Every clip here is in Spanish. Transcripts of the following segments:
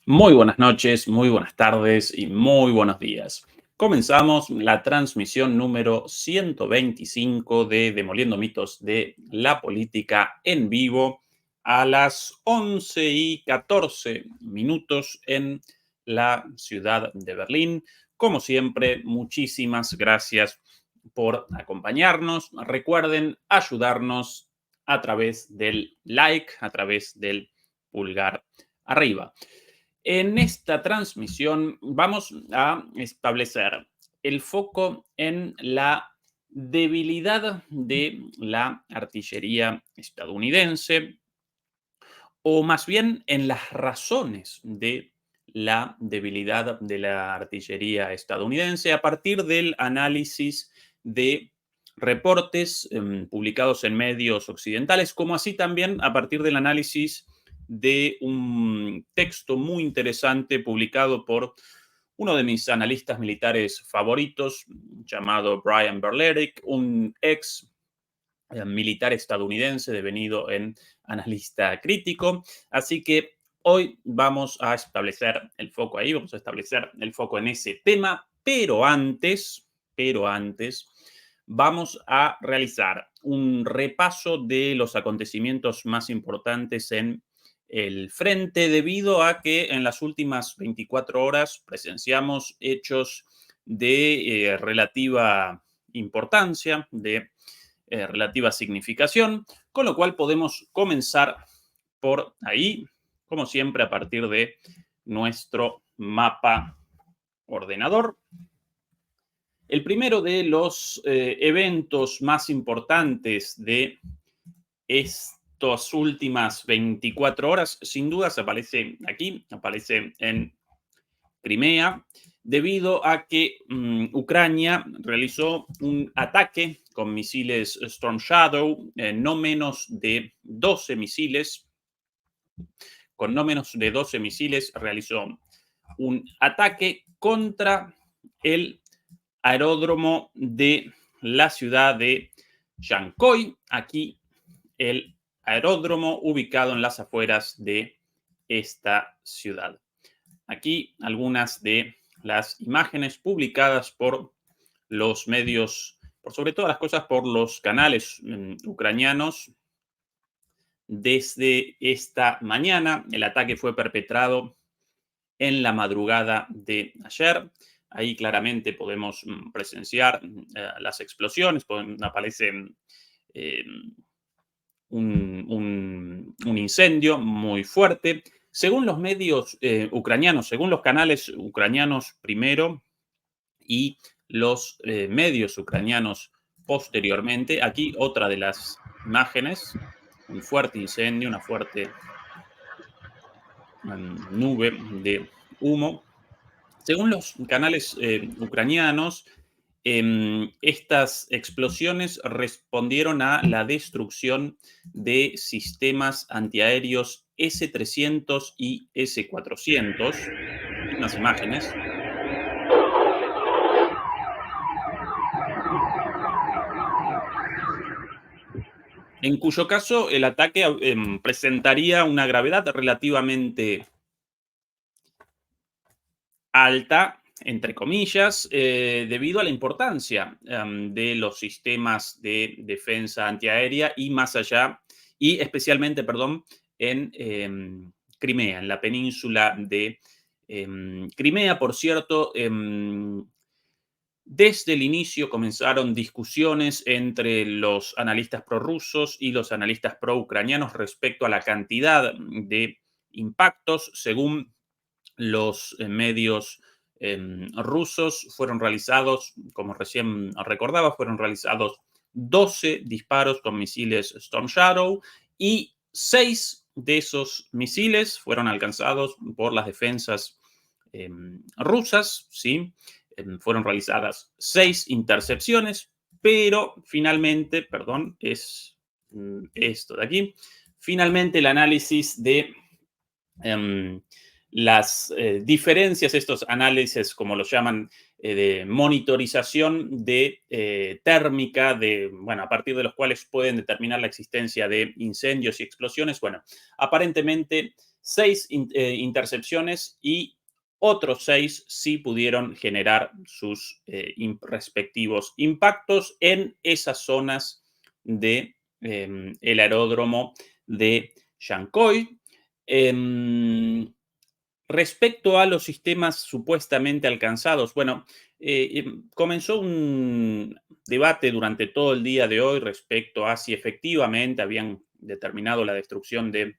Muy buenas noches, muy buenas tardes y muy buenos días. Comenzamos la transmisión número 125 de Demoliendo Mitos de la Política en vivo a las 11:14 en la ciudad de Berlín. Como siempre, muchísimas gracias por acompañarnos. Recuerden ayudarnos a través del like, a través del pulgar arriba. En esta transmisión vamos a establecer el foco en la debilidad de la artillería estadounidense, o más bien en las razones de la debilidad de la artillería estadounidense a partir del análisis de reportes publicados en medios occidentales, como así también a partir del análisis de un texto muy interesante publicado por uno de mis analistas militares favoritos, llamado Brian Berlerick, un ex militar estadounidense devenido en analista crítico. Así que hoy vamos a establecer el foco ahí, vamos a establecer el foco en ese tema, pero antes vamos a realizar un repaso de los acontecimientos más importantes en el frente, debido a que en las últimas 24 horas presenciamos hechos de relativa importancia, de relativa significación, con lo cual podemos comenzar por ahí, como siempre, a partir de nuestro mapa ordenador. El primero de los eventos más importantes de estas últimas 24 horas, sin dudas, aparece aquí, aparece en Crimea, debido a que Ucrania realizó un ataque con misiles Storm Shadow, no menos de 12 misiles, con no menos de 12 misiles realizó un ataque contra el aeródromo de la ciudad de Yankoy, aquí el aeródromo ubicado en las afueras de esta ciudad. Aquí algunas de las imágenes publicadas por los medios, por sobre todas las cosas por los canales ucranianos desde esta mañana. El ataque fue perpetrado en la madrugada de ayer. Ahí claramente podemos presenciar las explosiones, aparece eh, un incendio muy fuerte. Según los medios ucranianos, según los canales ucranianos primero y los medios ucranianos posteriormente, aquí otra de las imágenes, un fuerte incendio, una fuerte nube de humo. Según los canales ucranianos, estas explosiones respondieron a la destrucción de sistemas antiaéreos S-300 y S-400. Unas imágenes. En cuyo caso el ataque presentaría una gravedad relativamente alta, entre comillas, debido a la importancia de los sistemas de defensa antiaérea y más allá, y especialmente, perdón, en Crimea, en la península de Crimea. Por cierto, desde el inicio comenzaron discusiones entre los analistas prorrusos y los analistas pro-ucranianos respecto a la cantidad de impactos. Según los medios rusos, fueron realizados, como recién recordaba, fueron realizados 12 disparos con misiles Storm Shadow y 6 de esos misiles fueron alcanzados por las defensas rusas, ¿sí? Fueron realizadas 6 intercepciones, pero finalmente, perdón, es esto de aquí, finalmente el análisis de em, las diferencias, estos análisis, como los llaman, de monitorización de térmica, bueno, a partir de los cuales pueden determinar la existencia de incendios y explosiones. Bueno, aparentemente 6 intercepciones y otros 6 sí pudieron generar sus respectivos impactos en esas zonas de el aeródromo de Yancoy. Respecto a los sistemas supuestamente alcanzados, bueno, comenzó un debate durante todo el día de hoy respecto a si efectivamente habían determinado la destrucción de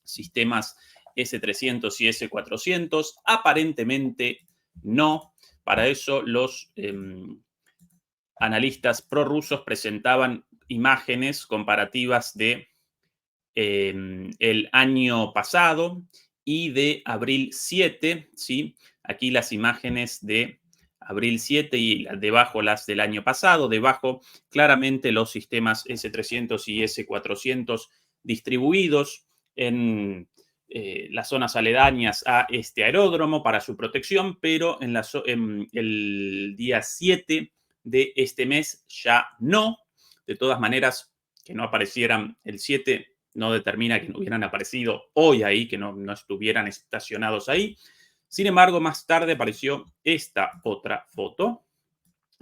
sistemas S-300 y S-400. Aparentemente no. Para eso los analistas prorrusos presentaban imágenes comparativas de el año pasado y de abril 7, ¿sí? Aquí las imágenes de abril 7 y debajo las del año pasado, debajo claramente los sistemas S-300 y S-400 distribuidos en las zonas aledañas a este aeródromo para su protección, pero en el día 7 de este mes ya no. De todas maneras, que no aparecieran el 7 no determina que no hubieran aparecido hoy ahí, que no estuvieran estacionados ahí. Sin embargo, más tarde apareció esta otra foto.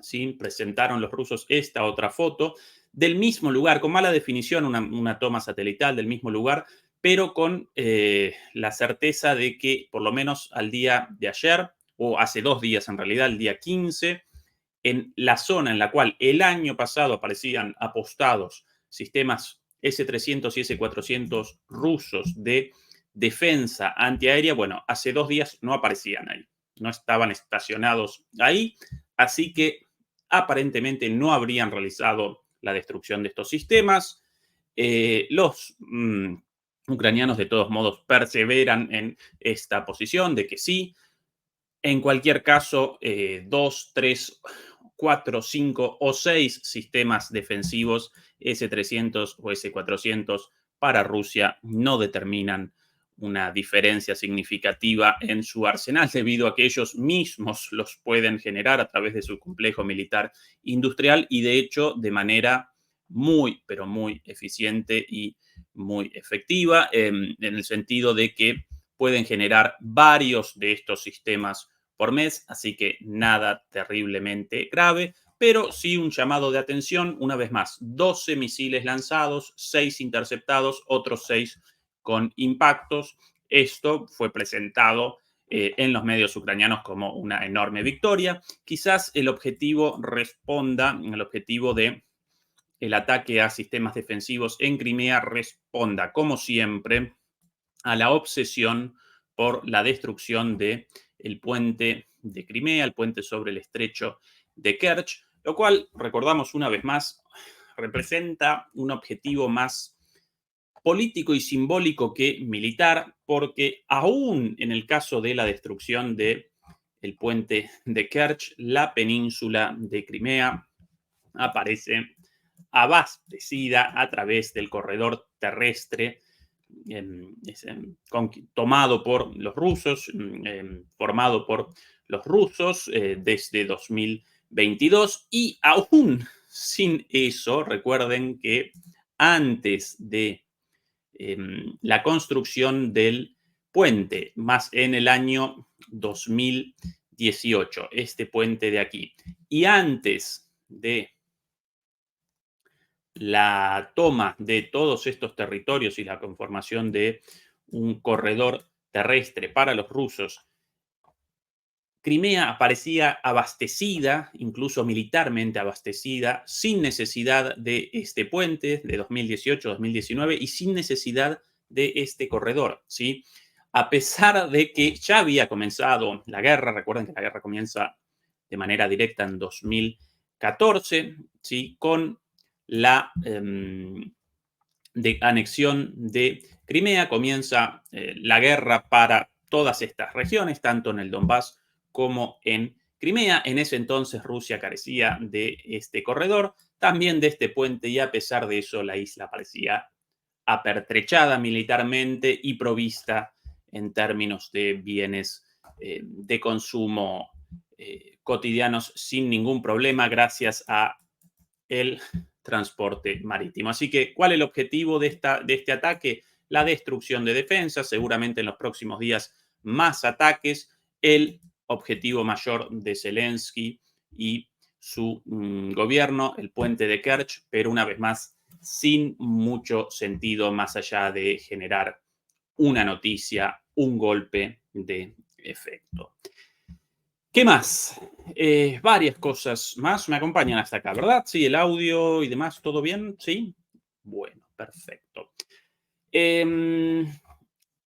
¿Sí? Presentaron los rusos esta otra foto del mismo lugar, con mala definición, una toma satelital del mismo lugar, pero con la certeza de que por lo menos al día de ayer, o hace 2 días en realidad, el día 15, en la zona en la cual el año pasado aparecían apostados sistemas S-300 y S-400 rusos de defensa antiaérea, bueno, hace 2 días no aparecían ahí, no estaban estacionados ahí, así que aparentemente no habrían realizado la destrucción de estos sistemas. Los ucranianos de todos modos perseveran en esta posición de que sí. En cualquier caso, 2, 3, 4, 5 o 6 sistemas defensivos S-300 o S-400 para Rusia no determinan una diferencia significativa en su arsenal debido a que ellos mismos los pueden generar a través de su complejo militar industrial y de hecho de manera muy, pero muy eficiente y muy efectiva en el sentido de que pueden generar varios de estos sistemas por mes, así que nada terriblemente grave, pero sí un llamado de atención, una vez más, 12 misiles lanzados, 6 interceptados, otros 6 con impactos. Esto fue presentado en los medios ucranianos como una enorme victoria. Quizás el objetivo responda, el objetivo de el ataque a sistemas defensivos en Crimea responda, como siempre, a la obsesión por la destrucción de el puente de Crimea, el puente sobre el estrecho de Kerch, lo cual, recordamos una vez más, representa un objetivo más político y simbólico que militar, porque aún en el caso de la destrucción de el puente de Kerch, la península de Crimea aparece abastecida a través del corredor terrestre tomado por los rusos, formado por los rusos desde 2022 y aún sin eso, recuerden que antes de la construcción del puente, más en el año 2018, este puente de aquí, y antes de la toma de todos estos territorios y la conformación de un corredor terrestre para los rusos, Crimea aparecía abastecida, incluso militarmente abastecida, sin necesidad de este puente de 2018-2019 y sin necesidad de este corredor, ¿sí? A pesar de que ya había comenzado la guerra, recuerden que la guerra comienza de manera directa en 2014, ¿sí? Con la de anexión de Crimea, comienza la guerra para todas estas regiones, tanto en el Donbass como en Crimea. En ese entonces Rusia carecía de este corredor, también de este puente, y a pesar de eso la isla parecía apertrechada militarmente y provista en términos de bienes de consumo cotidianos sin ningún problema gracias a el transporte marítimo. Así que, ¿cuál es el objetivo de este ataque? la destrucción de defensas, seguramente en los próximos días más ataques, el objetivo mayor de Zelensky y su gobierno, el puente de Kerch, pero una vez más sin mucho sentido más allá de generar una noticia, un golpe de efecto. ¿Qué más? Varias cosas más me acompañan hasta acá, ¿verdad? Sí, el audio y demás, ¿todo bien? Sí. Bueno, perfecto.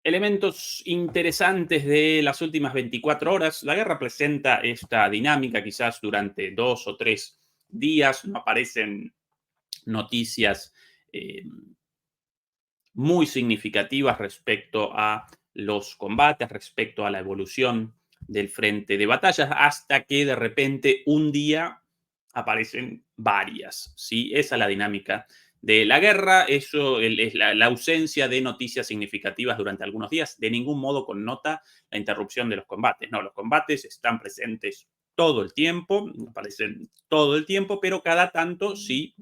Elementos interesantes de las últimas 24 horas. La guerra presenta esta dinámica quizás durante 2 o 3 días. No aparecen noticias muy significativas respecto a los combates, respecto a la evolución del frente de batallas, hasta que de repente un día aparecen varias. ¿Sí? Esa es la dinámica de la guerra. Eso es la ausencia de noticias significativas durante algunos días. De ningún modo connota la interrupción de los combates. No, los combates están presentes todo el tiempo, aparecen todo el tiempo, pero cada tanto sí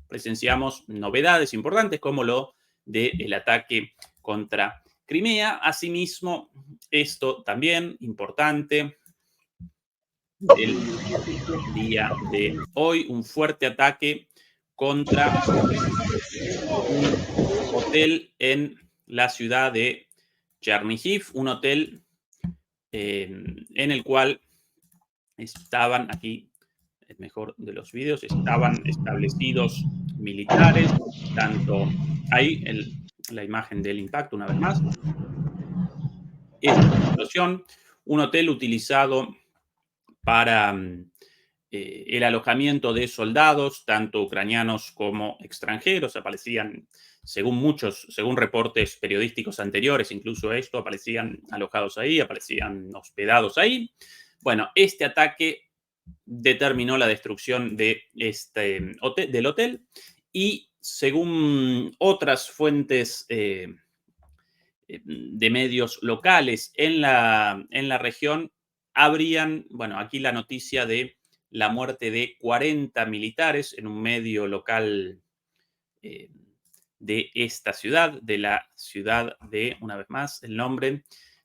presenciamos novedades importantes como lo del ataque contra Crimea. Asimismo, esto también importante del día de hoy, un fuerte ataque contra un hotel en la ciudad de Chernihiv, un hotel en el cual estaban, aquí el mejor de los vídeos, estaban establecidos militares, tanto ahí la imagen del impacto una vez más, esta explosión, un hotel utilizado para el alojamiento de soldados, tanto ucranianos como extranjeros, aparecían, según reportes periodísticos anteriores, incluso esto, aparecían alojados ahí, aparecían hospedados ahí. Bueno, este ataque determinó la destrucción de del hotel y según otras fuentes de medios locales en la región, habrían, bueno, aquí la noticia de la muerte de 40 militares en un medio local eh, de esta ciudad, de la ciudad de, una vez más, el nombre,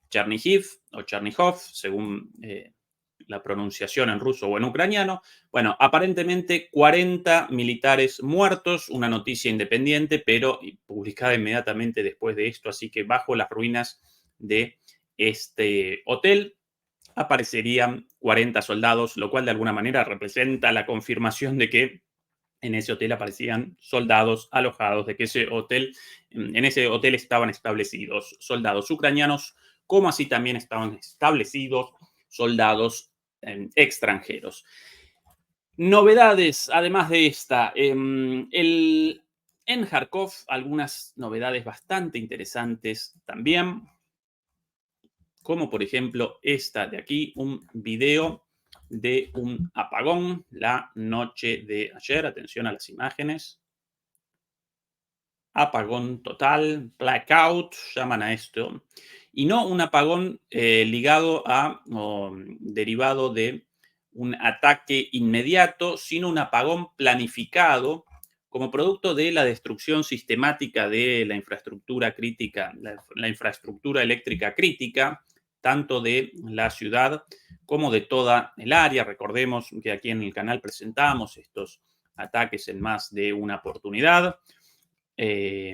Chernihiv o Chernihov, según la pronunciación en ruso o en ucraniano. Bueno, aparentemente 40 militares muertos, una noticia independiente, pero publicada inmediatamente después de esto, así que bajo las ruinas de este hotel aparecerían 40 soldados, lo cual de alguna manera representa la confirmación de que en ese hotel aparecían soldados alojados, de que en ese hotel estaban establecidos soldados ucranianos, como así también estaban establecidos soldados extranjeros. Novedades, además de esta, en Kharkov, algunas novedades bastante interesantes también, como por ejemplo esta de aquí, un video de un apagón la noche de ayer. Atención a las imágenes. Apagón total, blackout, llaman a esto. Y no un apagón ligado a o derivado de un ataque inmediato, sino un apagón planificado como producto de la destrucción sistemática de la infraestructura crítica, la infraestructura eléctrica crítica, tanto de la ciudad como de toda el área. Recordemos que aquí en el canal presentamos estos ataques en más de una oportunidad. Si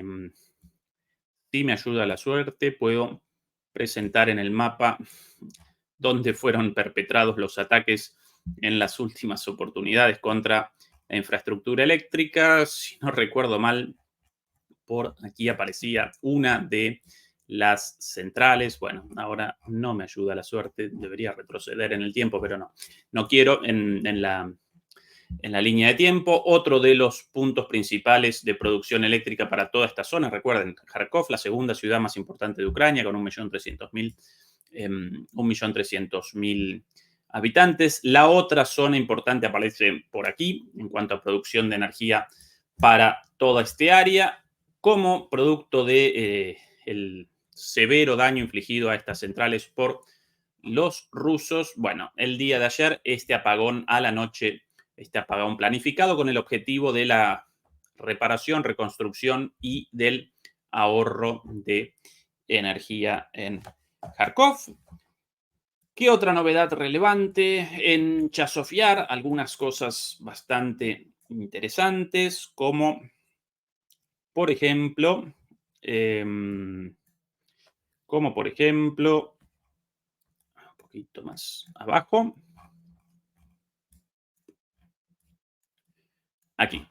me ayuda la suerte, puedo presentar en el mapa dónde fueron perpetrados los ataques en las últimas oportunidades contra la infraestructura eléctrica. Si no recuerdo mal, por aquí aparecía una de las centrales. Bueno, ahora no me ayuda la suerte, debería retroceder en el tiempo, pero no. No quiero en la línea de tiempo. Otro de los puntos principales de producción eléctrica para toda esta zona, recuerden, Kharkov, la segunda ciudad más importante de Ucrania, con 1.300.000 habitantes. La otra zona importante aparece por aquí en cuanto a producción de energía para toda este área, como producto de el severo daño infligido a estas centrales por los rusos. Bueno, el día de ayer, este apagón a la noche, este apagón planificado con el objetivo de la reparación, reconstrucción y del ahorro de energía en Kharkov. ¿Qué otra novedad relevante? En Chasofiar, algunas cosas bastante interesantes, por ejemplo, em, un poquito más abajo, aquí.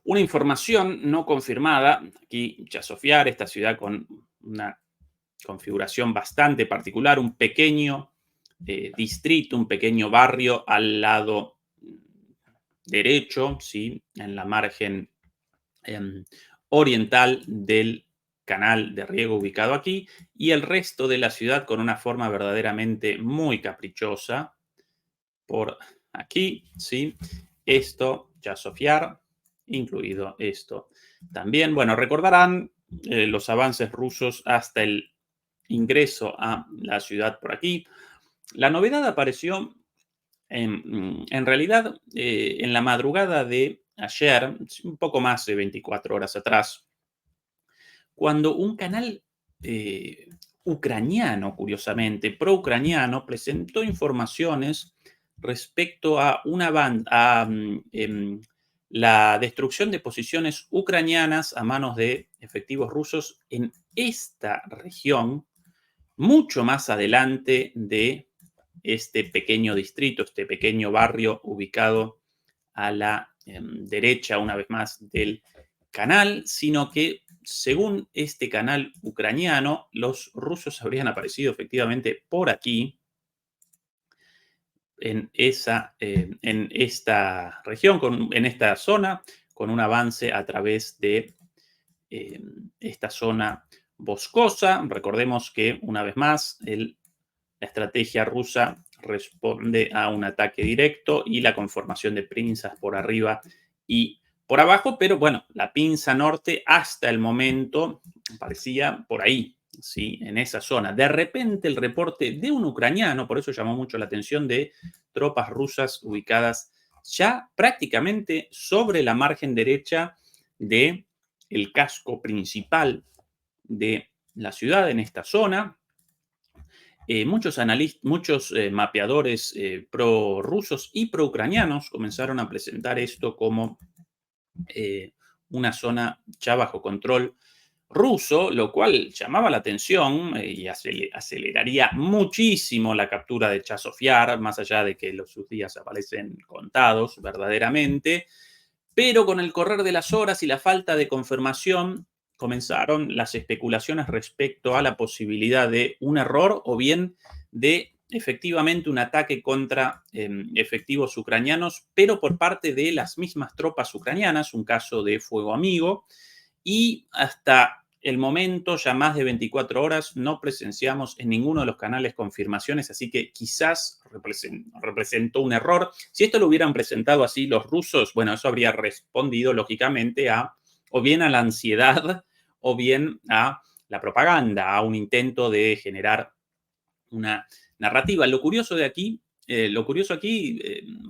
Una información no confirmada, aquí Chasofiar, esta ciudad con una configuración bastante particular, un pequeño distrito, un pequeño barrio al lado derecho, ¿sí? En la margen em, oriental del canal de riego ubicado aquí, y el resto de la ciudad con una forma verdaderamente muy caprichosa por aquí, ¿sí? Esto, ya Sofiar, incluido esto también. Bueno, recordarán los avances rusos hasta el ingreso a la ciudad por aquí. La novedad apareció en realidad en la madrugada de ayer, un poco más de 24 horas atrás, cuando un canal ucraniano, curiosamente, pro-ucraniano, presentó informaciones respecto a la destrucción de posiciones ucranianas a manos de efectivos rusos en esta región, mucho más adelante de este pequeño distrito, este pequeño barrio ubicado a la derecha, una vez más, del canal, sino que según este canal ucraniano, los rusos habrían aparecido efectivamente por aquí, en esta región, en esta zona, con un avance a través de eh, esta zona boscosa. Recordemos que, una vez más, la estrategia rusa responde a un ataque directo y la conformación de pinzas por arriba y por abajo, pero bueno, la pinza norte hasta el momento parecía por ahí, ¿sí? En esa zona. De repente el reporte de un ucraniano, por eso llamó mucho la atención, de tropas rusas ubicadas ya prácticamente sobre la margen derecha de el casco principal de la ciudad en esta zona. Muchos mapeadores pro-rusos y pro-ucranianos comenzaron a presentar esto como eh, una zona ya bajo control ruso, lo cual llamaba la atención y aceleraría muchísimo la captura de Chasofiar, más allá de que sus días aparecen contados verdaderamente. Pero con el correr de las horas y la falta de confirmación, comenzaron las especulaciones respecto a la posibilidad de un error o bien de efectivamente un ataque contra efectivos ucranianos, pero por parte de las mismas tropas ucranianas, un caso de fuego amigo, y hasta el momento, ya más de 24 horas, no presenciamos en ninguno de los canales confirmaciones, así que quizás representó un error. Si esto lo hubieran presentado así los rusos, bueno, eso habría respondido lógicamente o bien a la ansiedad o bien a la propaganda, a un intento de generar una narrativa. Lo curioso aquí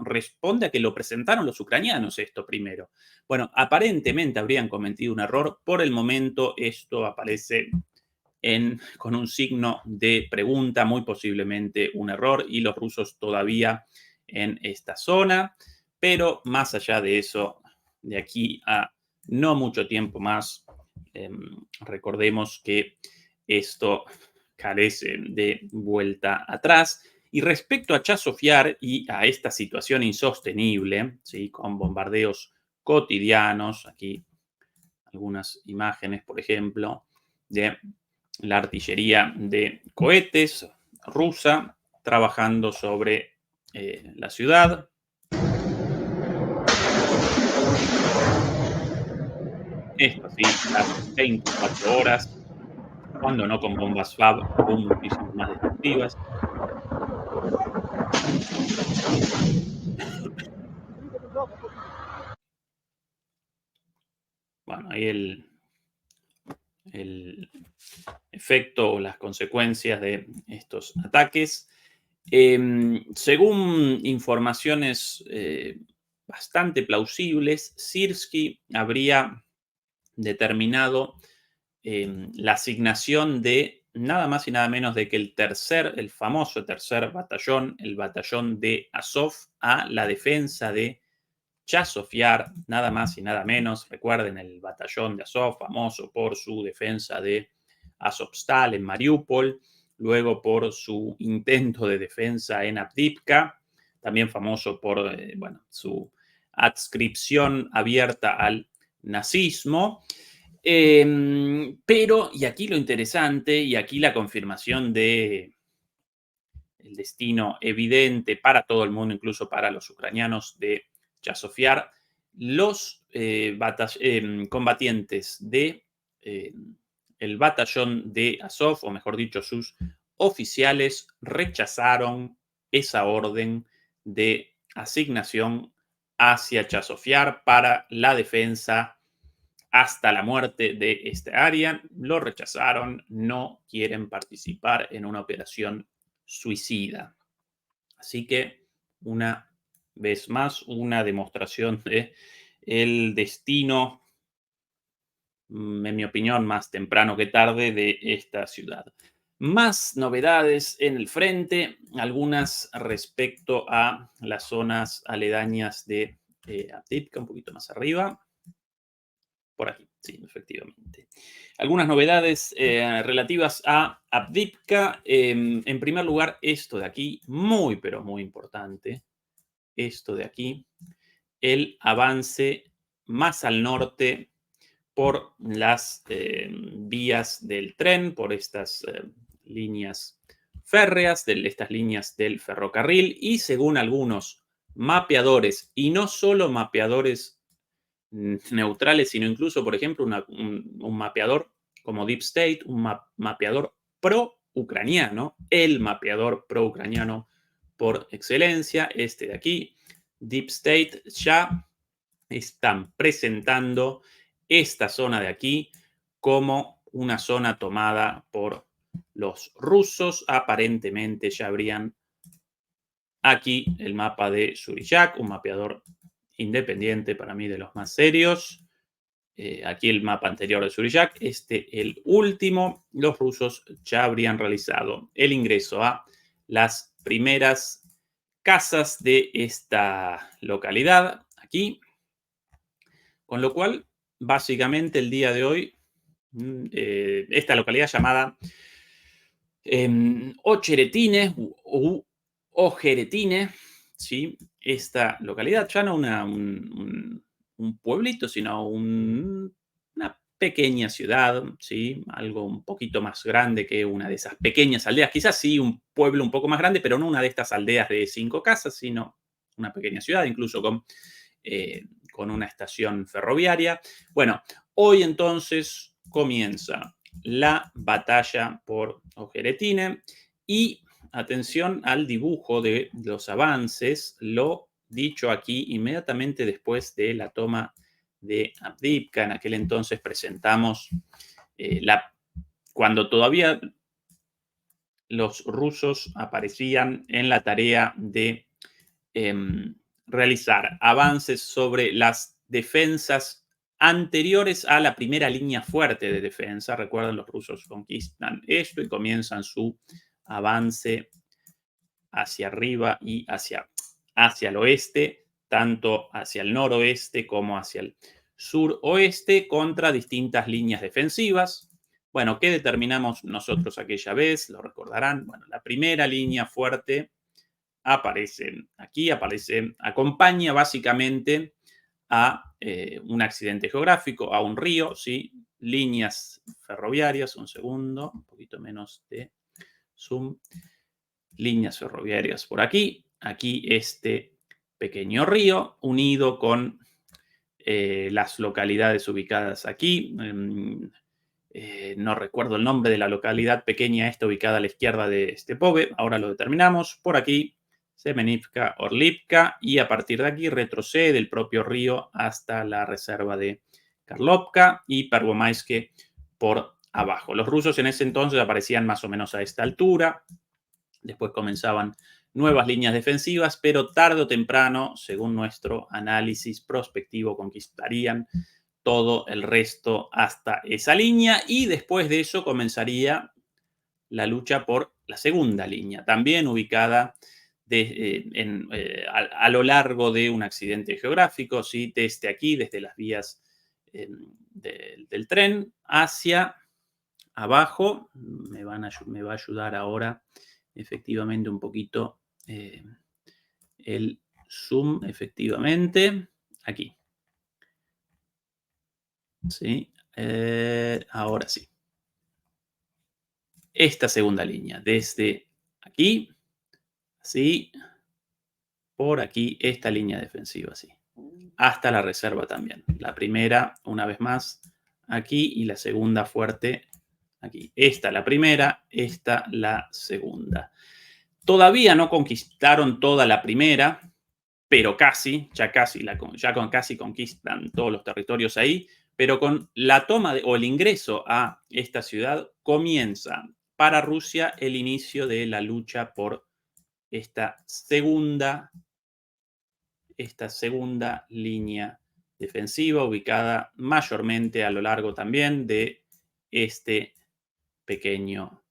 responde a que lo presentaron los ucranianos esto primero. Bueno, aparentemente habrían cometido un error. Por el momento esto aparece con un signo de pregunta, muy posiblemente un error, y los rusos todavía en esta zona. Pero más allá de eso, de aquí a no mucho tiempo más, recordemos que esto carece de vuelta atrás. Y respecto a Chasofiar y a esta situación insostenible, ¿sí? Con bombardeos cotidianos, aquí algunas imágenes, por ejemplo, de la artillería de cohetes rusa trabajando sobre la ciudad. Esto sí, las 24 horas, cuando no con bombas FAB, aún muchísimo más destructivas. Bueno, ahí el efecto o las consecuencias de estos ataques. Según informaciones bastante plausibles, Sirski habría determinado la asignación de nada más y nada menos de que el famoso tercer batallón, el batallón de Azov, a la defensa de Chazov Yar, nada más y nada menos. Recuerden el batallón de Azov, famoso por su defensa de Azovstal en Mariupol, luego por su intento de defensa en Avdiivka, también famoso por su adscripción abierta al nazismo. Pero, y aquí lo interesante, y aquí la confirmación de el destino evidente para todo el mundo, incluso para los ucranianos, de Chazov Yar, los combatientes de el batallón de Azov, o mejor dicho, sus oficiales, rechazaron esa orden de asignación hacia Chazov Yar para la defensa hasta la muerte de esta área. Lo rechazaron, no quieren participar en una operación suicida. Así que, una vez más, una demostración de el destino, en mi opinión, más temprano que tarde de esta ciudad. Más novedades en el frente, algunas respecto a las zonas aledañas de Avdiivka, un poquito más arriba. Por aquí, sí, efectivamente. Algunas novedades relativas a Avdiivka. En primer lugar, esto de aquí, muy, pero muy importante. Esto de aquí, el avance más al norte por las vías del tren, por estas líneas férreas, estas líneas del ferrocarril y según algunos mapeadores, y no solo mapeadores neutrales, sino incluso, por ejemplo, un mapeador como Deep State, un mapeador pro-ucraniano, el mapeador pro-ucraniano por excelencia, este de aquí, Deep State, ya están presentando esta zona de aquí como una zona tomada por los rusos. Aparentemente ya habrían aquí el mapa de Suriyak, un mapeador independiente para mí de los más serios. Aquí el mapa anterior de Suriyak, el último. Los rusos ya habrían realizado el ingreso a las primeras casas de esta localidad, aquí. Con lo cual, básicamente el día de hoy, esta localidad llamada Ocheretine o Ojeretine, ¿sí? Esta localidad, ya no un pueblito, sino una pequeña ciudad, ¿sí? Algo un poquito más grande que una de esas pequeñas aldeas. Quizás sí un pueblo un poco más grande, pero no una de estas aldeas de 5 casas, sino una pequeña ciudad, incluso con una estación ferroviaria. Bueno, hoy entonces comienza la batalla por Ojeretine y atención al dibujo de los avances, lo dicho aquí inmediatamente después de la toma de Avdiivka. En aquel entonces presentamos cuando todavía los rusos aparecían en la tarea de realizar avances sobre las defensas anteriores a la primera línea fuerte de defensa. Recuerden, los rusos conquistan esto y comienzan su avance hacia arriba y hacia el oeste, tanto hacia el noroeste como hacia el suroeste, contra distintas líneas defensivas. Bueno, ¿qué determinamos nosotros aquella vez? Lo recordarán. Bueno, la primera línea fuerte acompaña básicamente a un accidente geográfico, a un río, ¿sí? Líneas ferroviarias, un segundo, un poquito menos de zoom, líneas ferroviarias por aquí, este pequeño río unido con las localidades ubicadas aquí. No recuerdo el nombre de la localidad pequeña esta ubicada a la izquierda de Stepove, ahora lo determinamos. Por aquí, Semenivka, Orlivka, y a partir de aquí retrocede el propio río hasta la reserva de Karlovka y Pervomaiske por abajo. Los rusos en ese entonces aparecían más o menos a esta altura. Después comenzaban nuevas líneas defensivas, pero tarde o temprano, según nuestro análisis prospectivo, conquistarían todo el resto hasta esa línea y después de eso comenzaría la lucha por la segunda línea, también ubicada a lo largo de un accidente geográfico, ¿sí? Desde aquí, desde las vías del tren hacia abajo. Me va a ayudar ahora efectivamente un poquito el zoom, efectivamente, aquí. ¿Sí? Ahora sí. Esta segunda línea, desde aquí, así, por aquí, esta línea defensiva, así, hasta la reserva también. La primera, una vez más, aquí, y la segunda fuerte aquí. Esta la primera, esta la segunda. Todavía no conquistaron toda la primera, pero casi, casi conquistan todos los territorios ahí, pero con la toma o el ingreso a esta ciudad comienza para Rusia el inicio de la lucha por esta segunda línea defensiva ubicada mayormente a lo largo también de este pequeño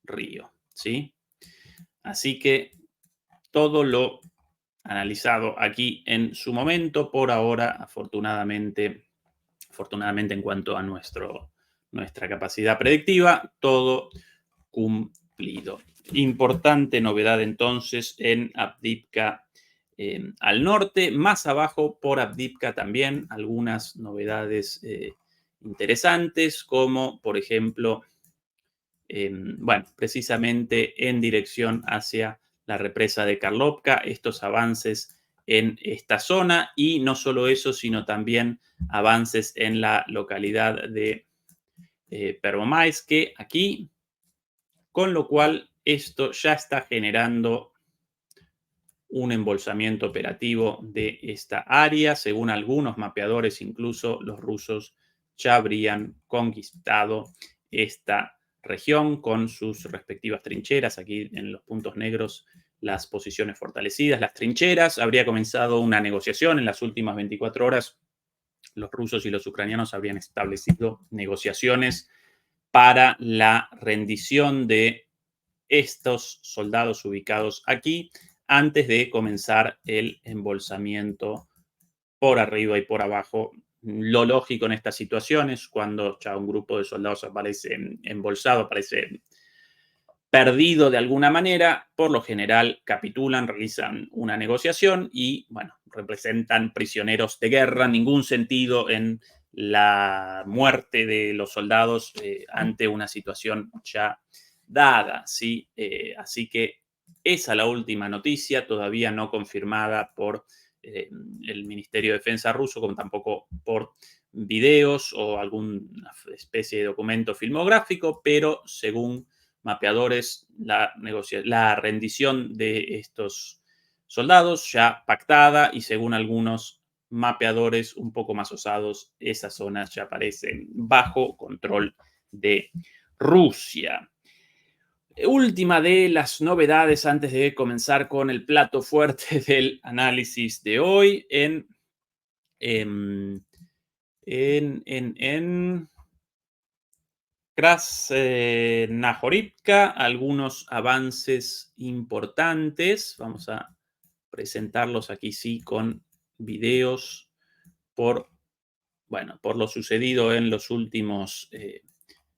río, ¿sí? Así que todo lo analizado aquí en su momento, por ahora, afortunadamente en cuanto a nuestra capacidad predictiva, todo cumplido. Importante novedad entonces en Avdiivka al norte, más abajo por Avdiivka también algunas novedades interesantes, como por ejemplo, bueno, precisamente en dirección hacia la represa de Karlovka, estos avances en esta zona y no solo eso, sino también avances en la localidad de Pervomaiske, aquí, con lo cual esto ya está generando un embolsamiento operativo de esta área. Según algunos mapeadores, incluso los rusos ya habrían conquistado esta región con sus respectivas trincheras. Aquí en los puntos negros, las posiciones fortalecidas, las trincheras. Habría comenzado una negociación en las últimas 24 horas. Los rusos y los ucranianos habrían establecido negociaciones para la rendición de estos soldados ubicados aquí antes de comenzar el embolsamiento por arriba y por abajo. Lo lógico en estas situaciones, cuando ya un grupo de soldados aparece embolsado, aparece perdido de alguna manera, por lo general capitulan, realizan una negociación y, bueno, representan prisioneros de guerra. Ningún sentido en la muerte de los soldados ante una situación ya dada, ¿sí? Así que esa es la última noticia, todavía no confirmada por el Ministerio de Defensa ruso, como tampoco por videos o alguna especie de documento filmográfico, pero según mapeadores, la rendición de estos soldados ya pactada y según algunos mapeadores un poco más osados, esas zonas ya aparecen bajo control de Rusia. Última de las novedades antes de comenzar con el plato fuerte del análisis de hoy en, en Krasnahorivka, algunos avances importantes. Vamos a presentarlos aquí sí con videos por, bueno, por lo sucedido en los últimos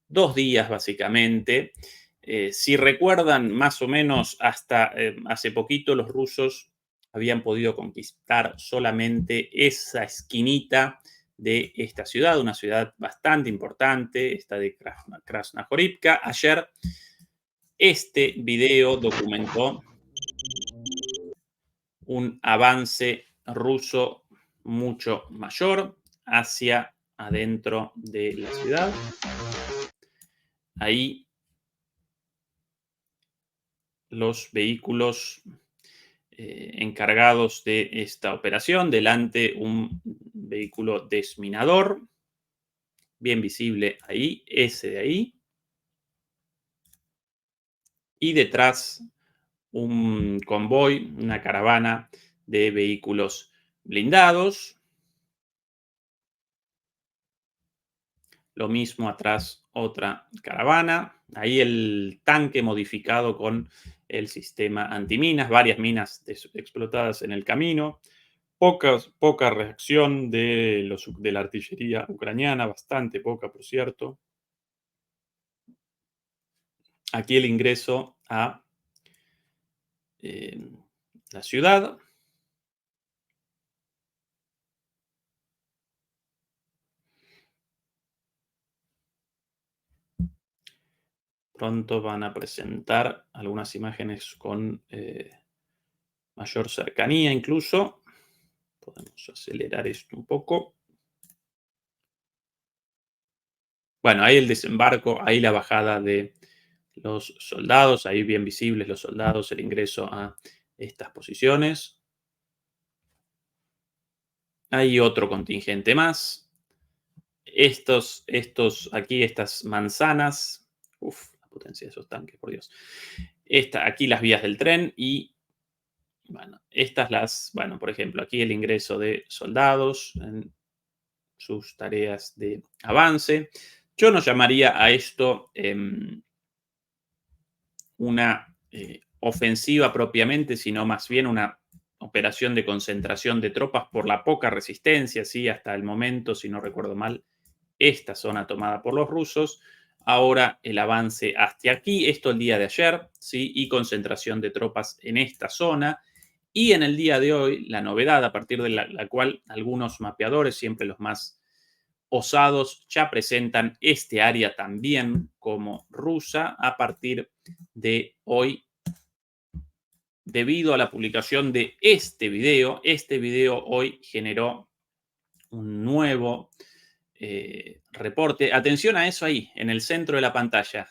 2 días básicamente. Si recuerdan, más o menos hasta hace poquito los rusos habían podido conquistar solamente esa esquinita de esta ciudad, una ciudad bastante importante, esta de Krasnahorivka. Ayer este video documentó un avance ruso mucho mayor hacia adentro de la ciudad. Ahí los vehículos encargados de esta operación, delante un vehículo desminador, bien visible ahí, ese de ahí, y detrás un convoy, una caravana de vehículos blindados. Lo mismo atrás, otra caravana. Ahí el tanque modificado con el sistema antiminas, varias minas explotadas en el camino. Poca reacción de la artillería ucraniana, bastante poca, por cierto. Aquí el ingreso a la ciudad. Pronto van a presentar algunas imágenes con mayor cercanía incluso. Podemos acelerar esto un poco. Bueno, ahí el desembarco, ahí la bajada de los soldados, ahí bien visibles los soldados, el ingreso a estas posiciones. Hay otro contingente más. Aquí, estas manzanas. Uf, la potencia de esos tanques, por Dios. Aquí las vías del tren y, bueno, bueno, por ejemplo, aquí el ingreso de soldados en sus tareas de avance. Yo no llamaría a esto una ofensiva propiamente, sino más bien una operación de concentración de tropas por la poca resistencia, ¿sí? Hasta el momento, si no recuerdo mal, esta zona tomada por los rusos. Ahora el avance hasta aquí, esto el día de ayer, ¿sí? Y concentración de tropas en esta zona. Y en el día de hoy, la novedad a partir de la cual algunos mapeadores, siempre los más osados, ya presentan este área también como rusa a partir de hoy, debido a la publicación de este video. Este video hoy generó un nuevo reporte. Atención a eso ahí, en el centro de la pantalla.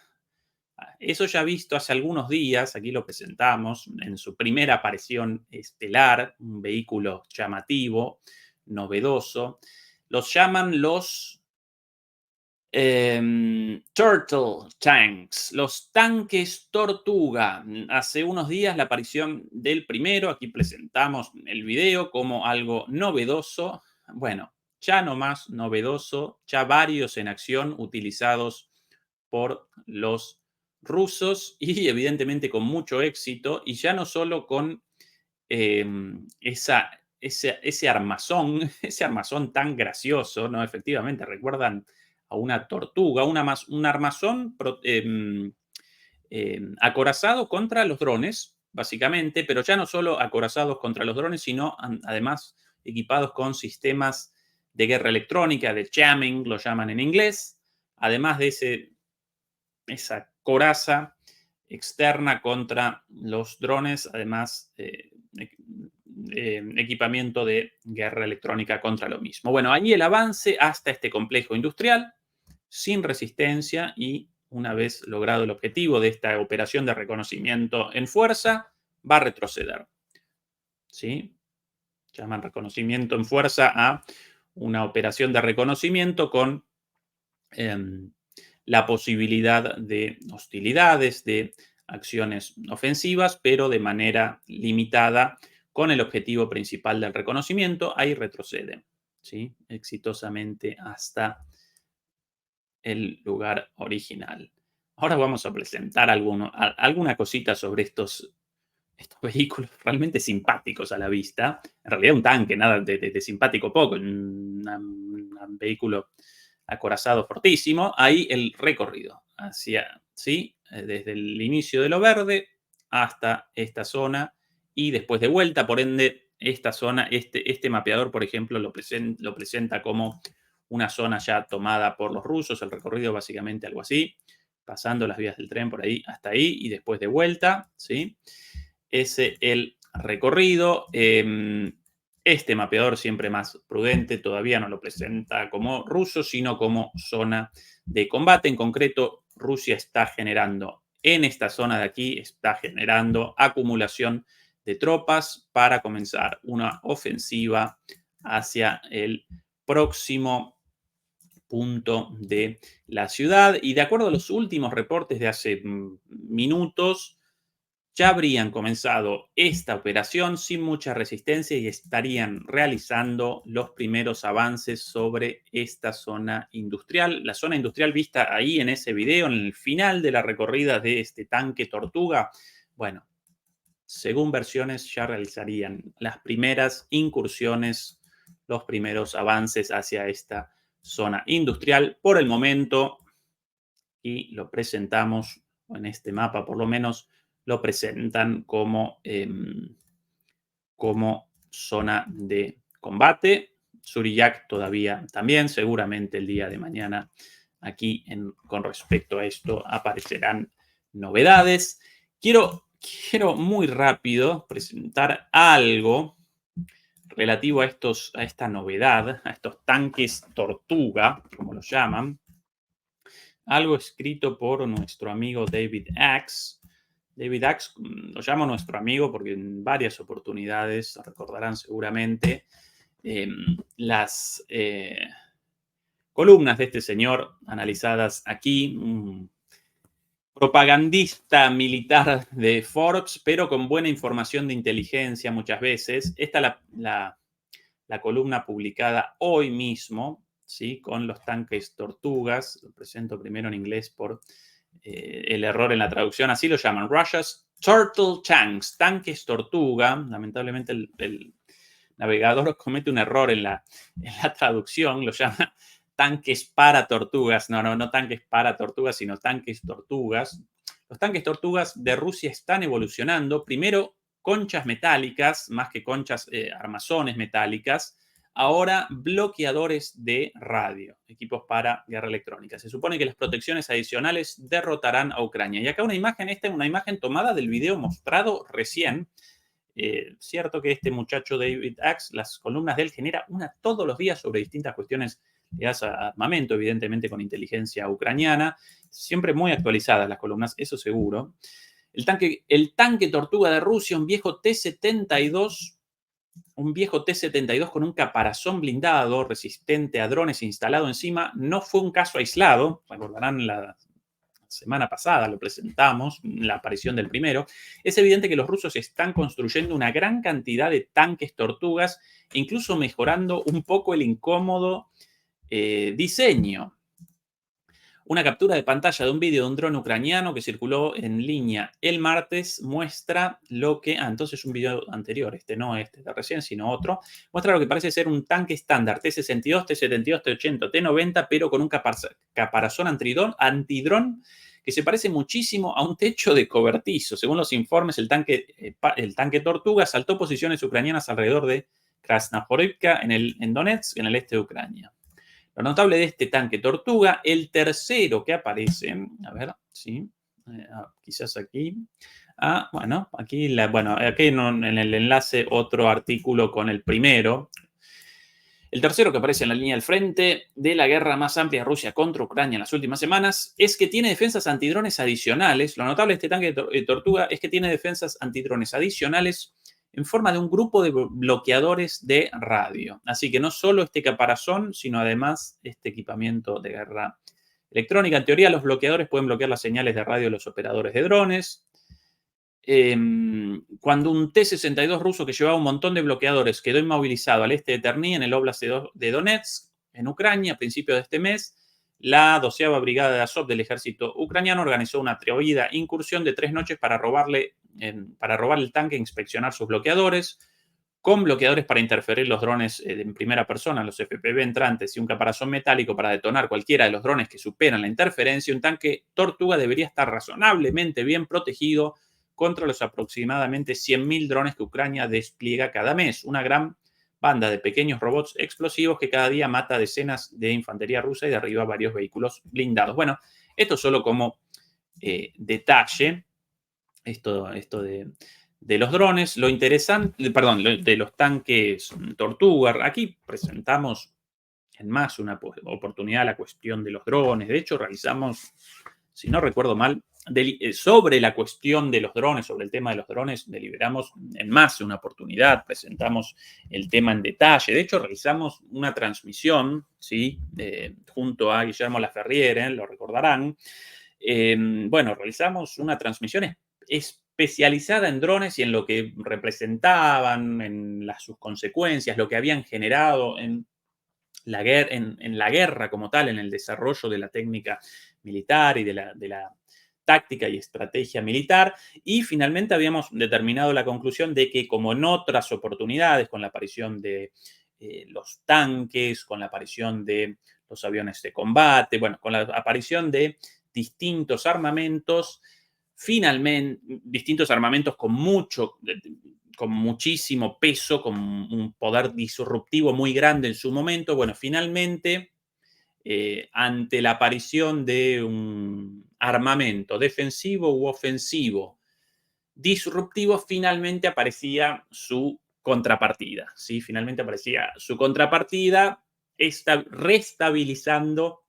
Eso ya visto hace algunos días, aquí lo presentamos en su primera aparición estelar, un vehículo llamativo, novedoso. Los llaman los Turtle Tanks, los tanques tortuga. Hace unos días la aparición del primero, aquí presentamos el video como algo novedoso. Bueno, ya no más novedoso, ya varios en acción utilizados por los rusos y evidentemente con mucho éxito, y ya no solo con ese armazón, ese armazón tan gracioso, ¿no? Efectivamente, recuerdan a una tortuga, un armazón acorazado contra los drones, básicamente, pero ya no solo acorazados contra los drones, sino además equipados con sistemas de guerra electrónica, de jamming, lo llaman en inglés, además de esa coraza externa contra los drones, además equipamiento de guerra electrónica contra lo mismo. Bueno, ahí el avance hasta este complejo industrial, sin resistencia, y una vez logrado el objetivo de esta operación de reconocimiento en fuerza, va a retroceder. ¿Sí? Llaman reconocimiento en fuerza a una operación de reconocimiento con la posibilidad de hostilidades, de acciones ofensivas, pero de manera limitada, con el objetivo principal del reconocimiento. Ahí retroceden, ¿sí? Exitosamente hasta el lugar original. Ahora vamos a presentar alguna cosita sobre estos vehículos realmente simpáticos a la vista. En realidad un tanque, nada de simpático poco, un vehículo acorazado fortísimo. Ahí el recorrido ¿sí? Desde el inicio de lo verde hasta esta zona y después de vuelta. Por ende, esta zona, este mapeador, por ejemplo, lo presenta como una zona ya tomada por los rusos. El recorrido básicamente algo así, pasando las vías del tren por ahí hasta ahí y después de vuelta, ¿sí? Ese el recorrido. Este mapeador, siempre más prudente, todavía no lo presenta como ruso, sino como zona de combate. En concreto, Rusia está generando en esta zona de aquí, está generando acumulación de tropas para comenzar una ofensiva hacia el próximo punto de la ciudad. Y de acuerdo a los últimos reportes de hace minutos, ya habrían comenzado esta operación sin mucha resistencia y estarían realizando los primeros avances sobre esta zona industrial. La zona industrial vista ahí en ese video, en el final de la recorrida de este tanque Tortuga, bueno, según versiones ya realizarían las primeras incursiones, los primeros avances hacia esta zona industrial. Por el momento, y lo presentamos en este mapa por lo menos, lo presentan como zona de combate. Surillac todavía también, seguramente el día de mañana aquí con respecto a esto aparecerán novedades. Quiero muy rápido presentar algo relativo a esta novedad, a estos tanques Tortuga, como los llaman. Algo escrito por nuestro amigo David Axe. David Axe lo llamo nuestro amigo porque en varias oportunidades, recordarán seguramente, las columnas de este señor analizadas aquí, propagandista militar de Forbes, pero con buena información de inteligencia muchas veces. Esta es la columna publicada hoy mismo, ¿sí? Con los tanques Tortugas. Lo presento primero en inglés por el error en la traducción. Así lo llaman. Russia's Turtle Tanks, tanques Tortuga. Lamentablemente el navegador comete un error en la traducción. Lo llama tanques para tortugas. No tanques para tortugas, sino tanques Tortugas. Los tanques Tortugas de Rusia están evolucionando. Primero, conchas metálicas, más que conchas, armazones metálicas. Ahora, bloqueadores de radio, equipos para guerra electrónica. Se supone que las protecciones adicionales derrotarán a Ucrania. Y acá una imagen, esta es una imagen tomada del video mostrado recién. Cierto que este muchacho David Axe, las columnas de él genera una todos los días sobre distintas cuestiones ligadas a armamento, evidentemente con inteligencia ucraniana. Siempre muy actualizadas las columnas, eso seguro. El tanque Tortuga de Rusia, un viejo T-72 con un caparazón blindado resistente a drones instalado encima. No fue un caso aislado, recordarán la semana pasada lo presentamos, la aparición del primero. Es evidente que los rusos están construyendo una gran cantidad de tanques Tortugas, incluso mejorando un poco el incómodo diseño. Una captura de pantalla de un vídeo de un dron ucraniano que circuló en línea el martes muestra lo que... entonces un video anterior, no este de recién, sino otro. Muestra lo que parece ser un tanque estándar T-62, T-72, T-80, T-90, pero con un caparazón antidrón que se parece muchísimo a un techo de cobertizo. Según los informes, el tanque Tortuga saltó posiciones ucranianas alrededor de Krasnohorivka en Donetsk, en el este de Ucrania. Lo notable de este tanque Tortuga, el tercero que aparece, a ver, sí, quizás aquí. Bueno, aquí en el enlace otro artículo con el primero. El tercero que aparece en la línea del frente de la guerra más amplia de Rusia contra Ucrania en las últimas semanas es que tiene defensas antidrones adicionales. Lo notable de este tanque Tortuga es que tiene defensas antidrones adicionales en forma de un grupo de bloqueadores de radio. Así que no solo este caparazón, sino además este equipamiento de guerra electrónica. En teoría, los bloqueadores pueden bloquear las señales de radio de los operadores de drones. Cuando un T-62 ruso que llevaba un montón de bloqueadores quedó inmovilizado al este de Terni, en el Oblast de Donetsk, en Ucrania, a principios de este mes, la 12ª Brigada de Azov del ejército ucraniano organizó una atrevida incursión de 3 noches para robar el tanque e inspeccionar sus bloqueadores, con bloqueadores para interferir los drones en primera persona, los FPV entrantes y un caparazón metálico para detonar cualquiera de los drones que superan la interferencia. Un tanque Tortuga debería estar razonablemente bien protegido contra los aproximadamente 100.000 drones que Ucrania despliega cada mes. Una gran banda de pequeños robots explosivos que cada día mata decenas de infantería rusa y derriba varios vehículos blindados. Bueno, esto solo como detalle, esto de los drones. Lo interesante, de los tanques Tortuga. Aquí presentamos en más una oportunidad la cuestión de los drones. De hecho, realizamos, si no recuerdo mal, sobre la cuestión de los drones, sobre el tema de los drones, deliberamos en más de una oportunidad, presentamos el tema en detalle. De hecho, realizamos una transmisión, ¿sí? Junto a Guillermo Laferriere, lo recordarán. Realizamos una transmisión especializada en drones y en lo que representaban, sus consecuencias, lo que habían generado en la guerra como tal, en el desarrollo de la técnica militar y de la táctica y estrategia militar. Y finalmente habíamos determinado la conclusión de que, como en otras oportunidades, con la aparición de los tanques, con la aparición de los aviones de combate, bueno, con la aparición de distintos armamentos, finalmente, distintos armamentos con muchísimo peso, con un poder disruptivo muy grande en su momento. Bueno, finalmente, ante la aparición de un armamento defensivo u ofensivo disruptivo, finalmente aparecía su contrapartida, ¿sí? Finalmente aparecía su contrapartida, restabilizando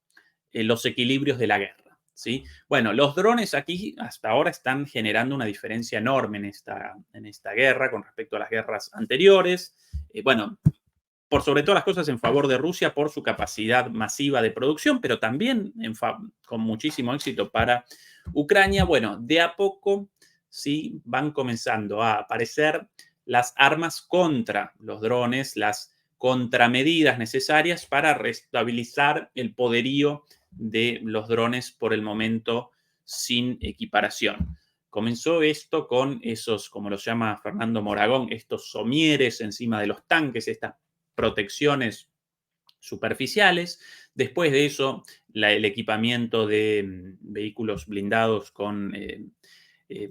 los equilibrios de la guerra, ¿sí? Bueno, los drones aquí hasta ahora están generando una diferencia enorme en esta guerra con respecto a las guerras anteriores. Bueno, por sobre todas las cosas en favor de Rusia por su capacidad masiva de producción, pero también con muchísimo éxito para Ucrania. Bueno, de a poco sí van comenzando a aparecer las armas contra los drones, las contramedidas necesarias para restabilizar el poderío de los drones por el momento sin equiparación. Comenzó esto con esos, como los llama Fernando Moragón, estos somieres encima de los tanques, estas protecciones superficiales. Después de eso, el equipamiento de vehículos blindados eh,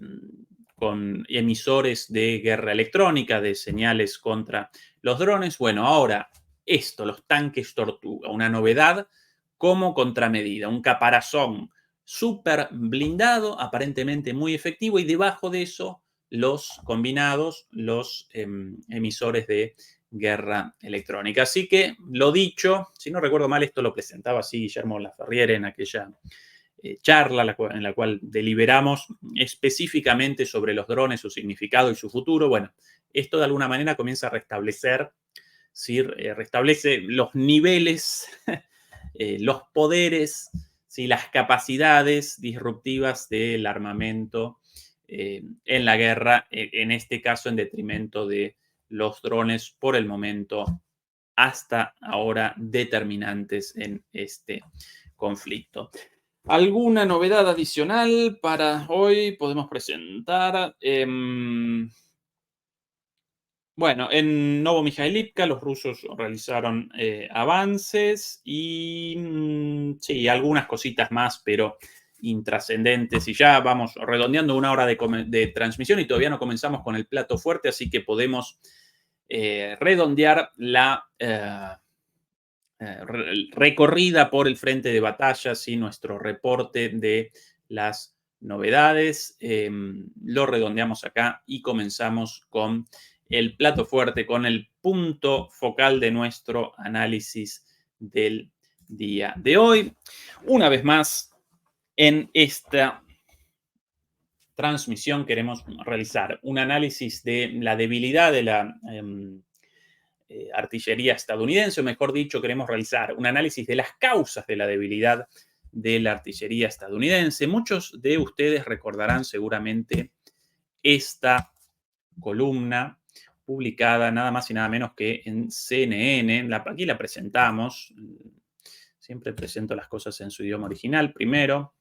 con emisores de guerra electrónica, de señales contra los drones. Bueno, ahora esto, los tanques Tortuga, una novedad como contramedida, un caparazón súper blindado, aparentemente muy efectivo, y debajo de eso los combinados, los emisores de guerra electrónica. Así que, lo dicho, si no recuerdo mal, esto lo presentaba así Guillermo Laferriere en aquella charla en la cual deliberamos específicamente sobre los drones, su significado y su futuro. Bueno, esto de alguna manera comienza a restablecer, ¿sí? Restablece los niveles, los poderes, ¿sí? Las capacidades disruptivas del armamento en la guerra, en este caso en detrimento de los drones por el momento hasta ahora determinantes en este conflicto. ¿Alguna novedad adicional para hoy? Podemos presentar. Bueno, en Novomijailivka los rusos realizaron avances y sí, algunas cositas más, pero intrascendentes. Y ya vamos redondeando una hora de transmisión y todavía no comenzamos con el plato fuerte, así que podemos redondear la recorrida por el frente de batallas y nuestro reporte de las novedades. Lo redondeamos acá y comenzamos con el plato fuerte, con el punto focal de nuestro análisis del día de hoy. Una vez más, en esta transmisión queremos realizar un análisis de la debilidad de la artillería estadounidense, o mejor dicho, queremos realizar un análisis de las causas de la debilidad de la artillería estadounidense. Muchos de ustedes recordarán seguramente esta columna publicada nada más y nada menos que en CNN. Aquí la presentamos. Siempre presento las cosas en su idioma original primero.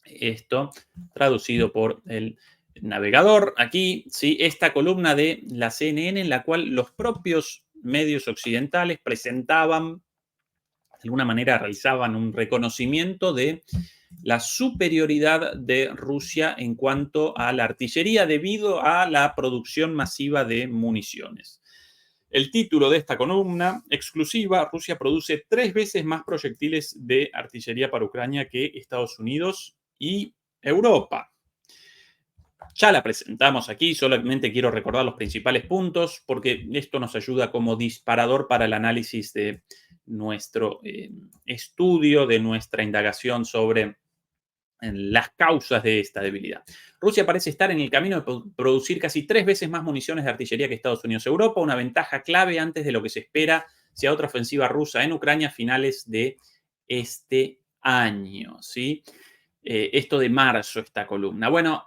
Esto traducido por el navegador. Aquí, sí, esta columna de la CNN en la cual los propios medios occidentales presentaban, de alguna manera realizaban un reconocimiento de la superioridad de Rusia en cuanto a la artillería debido a la producción masiva de municiones. El título de esta columna exclusiva: Rusia produce 3 veces más proyectiles de artillería para Ucrania que Estados Unidos y Europa. Ya la presentamos aquí, solamente quiero recordar los principales puntos porque esto nos ayuda como disparador para el análisis de nuestro estudio, de nuestra indagación sobre las causas de esta debilidad. Rusia parece estar en el camino de producir casi 3 veces más municiones de artillería que Estados Unidos y Europa, una ventaja clave antes de lo que se espera sea otra ofensiva rusa en Ucrania a finales de este año, ¿sí? esto de marzo, esta columna. Bueno,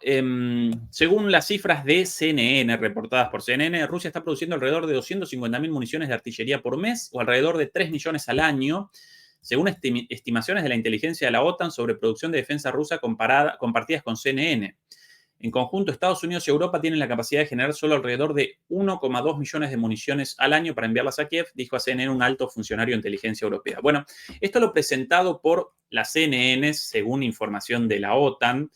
según las cifras de CNN, reportadas por CNN, Rusia está produciendo alrededor de 250.000 municiones de artillería por mes o alrededor de 3 millones al año, según estimaciones de la inteligencia de la OTAN sobre producción de defensa rusa compartidas con CNN. En conjunto, Estados Unidos y Europa tienen la capacidad de generar solo alrededor de 1,2 millones de municiones al año para enviarlas a Kiev, dijo a CNN un alto funcionario de inteligencia europea. Bueno, esto lo presentado por la CNN, según información de la OTAN.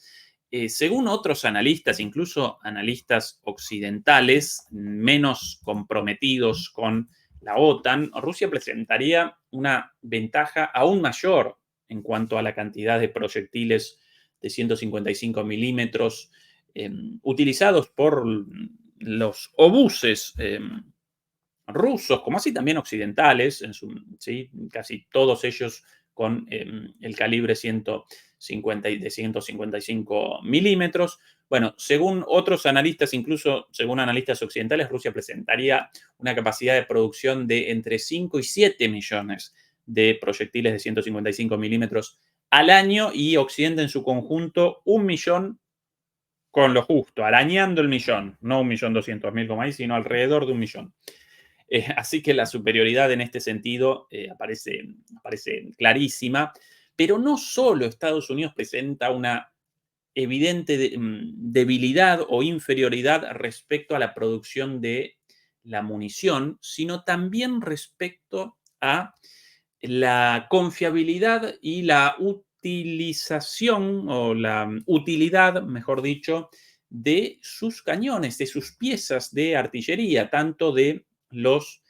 Según otros analistas, incluso analistas occidentales menos comprometidos con la OTAN, Rusia presentaría una ventaja aún mayor en cuanto a la cantidad de proyectiles de 155 milímetros utilizados por los obuses rusos, como así también occidentales, ¿sí? Casi todos ellos con el calibre 155 milímetros. Bueno, según otros analistas, incluso según analistas occidentales, Rusia presentaría una capacidad de producción de entre 5 y 7 millones de proyectiles de 155 milímetros al año y Occidente en su conjunto 1 millón con lo justo, arañando el millón, no 1.200.000 como ahí, sino alrededor de 1 millón. Así que la superioridad en este sentido aparece clarísima, pero no solo Estados Unidos presenta una evidente debilidad o inferioridad respecto a la producción de la munición, sino también respecto a la confiabilidad y la utilización o la utilidad, mejor dicho, de sus cañones, de sus piezas de artillería, tanto de los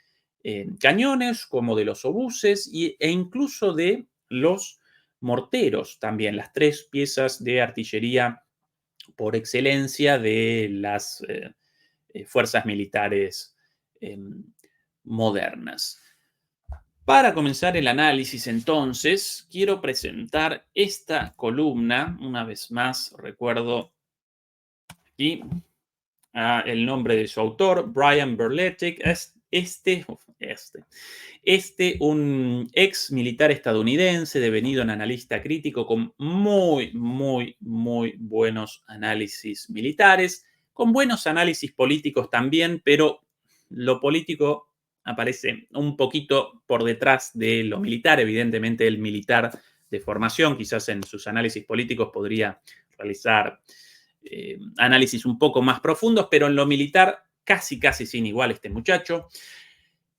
cañones como de los obuses e incluso de los morteros también, las 3 piezas de artillería por excelencia de las fuerzas militares modernas. Para comenzar el análisis, entonces, quiero presentar esta columna. Una vez más, recuerdo aquí el nombre de su autor, Brian Berletic. Un ex militar estadounidense devenido en analista crítico con muy, muy, muy buenos análisis militares, con buenos análisis políticos también, pero lo político aparece un poquito por detrás de lo militar. Evidentemente, el militar de formación, quizás en sus análisis políticos podría realizar análisis un poco más profundos, pero en lo militar casi sin igual este muchacho.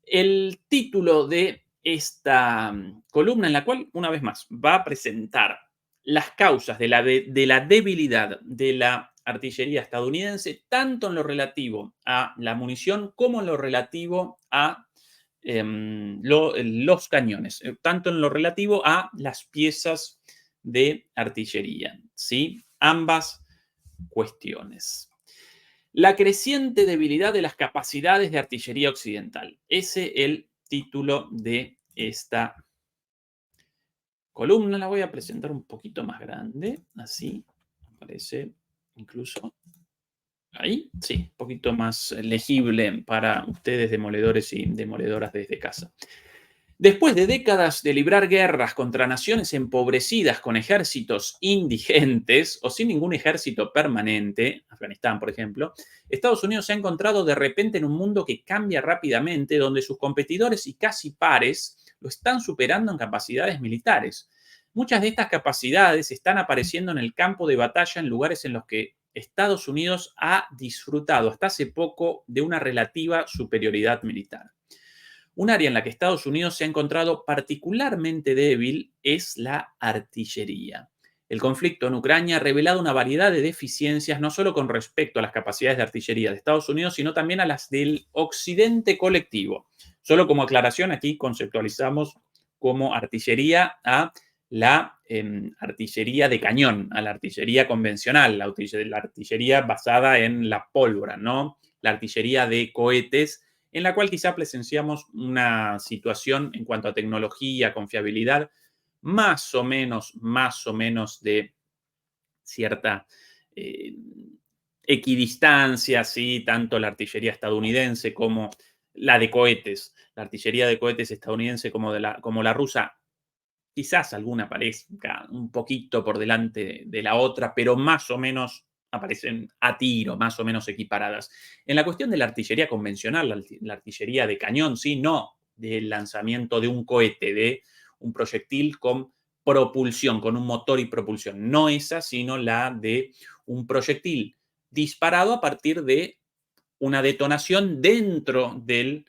El título de esta columna, en la cual, una vez más, va a presentar las causas de la debilidad de la artillería estadounidense, tanto en lo relativo a la munición como en lo relativo a los cañones, tanto en lo relativo a las piezas de artillería, ¿sí? Ambas cuestiones. La creciente debilidad de las capacidades de artillería occidental. Ese es el título de esta columna. La voy a presentar un poquito más grande, así aparece incluso ahí, sí, un poquito más legible para ustedes demoledores y demoledoras desde casa. Después de décadas de librar guerras contra naciones empobrecidas con ejércitos indigentes o sin ningún ejército permanente, Afganistán por ejemplo, Estados Unidos se ha encontrado de repente en un mundo que cambia rápidamente, donde sus competidores y casi pares lo están superando en capacidades militares. Muchas de estas capacidades están apareciendo en el campo de batalla en lugares en los que Estados Unidos ha disfrutado hasta hace poco de una relativa superioridad militar. Un área en la que Estados Unidos se ha encontrado particularmente débil es la artillería. El conflicto en Ucrania ha revelado una variedad de deficiencias, no solo con respecto a las capacidades de artillería de Estados Unidos, sino también a las del occidente colectivo. Solo como aclaración, aquí conceptualizamos como artillería a la artillería de cañón, a la artillería convencional, la artillería basada en la pólvora, no la artillería de cohetes, en la cual quizá presenciamos una situación en cuanto a tecnología, confiabilidad, más o menos de cierta equidistancia, ¿sí? Tanto la artillería estadounidense como la de cohetes, la artillería de cohetes estadounidense como la rusa, quizás alguna aparezca un poquito por delante de la otra, pero más o menos aparecen a tiro, más o menos equiparadas. En la cuestión de la artillería convencional, la artillería de cañón, sí, no del lanzamiento de un cohete, de un proyectil con propulsión, con un motor y propulsión. No esa, sino la de un proyectil disparado a partir de una detonación dentro del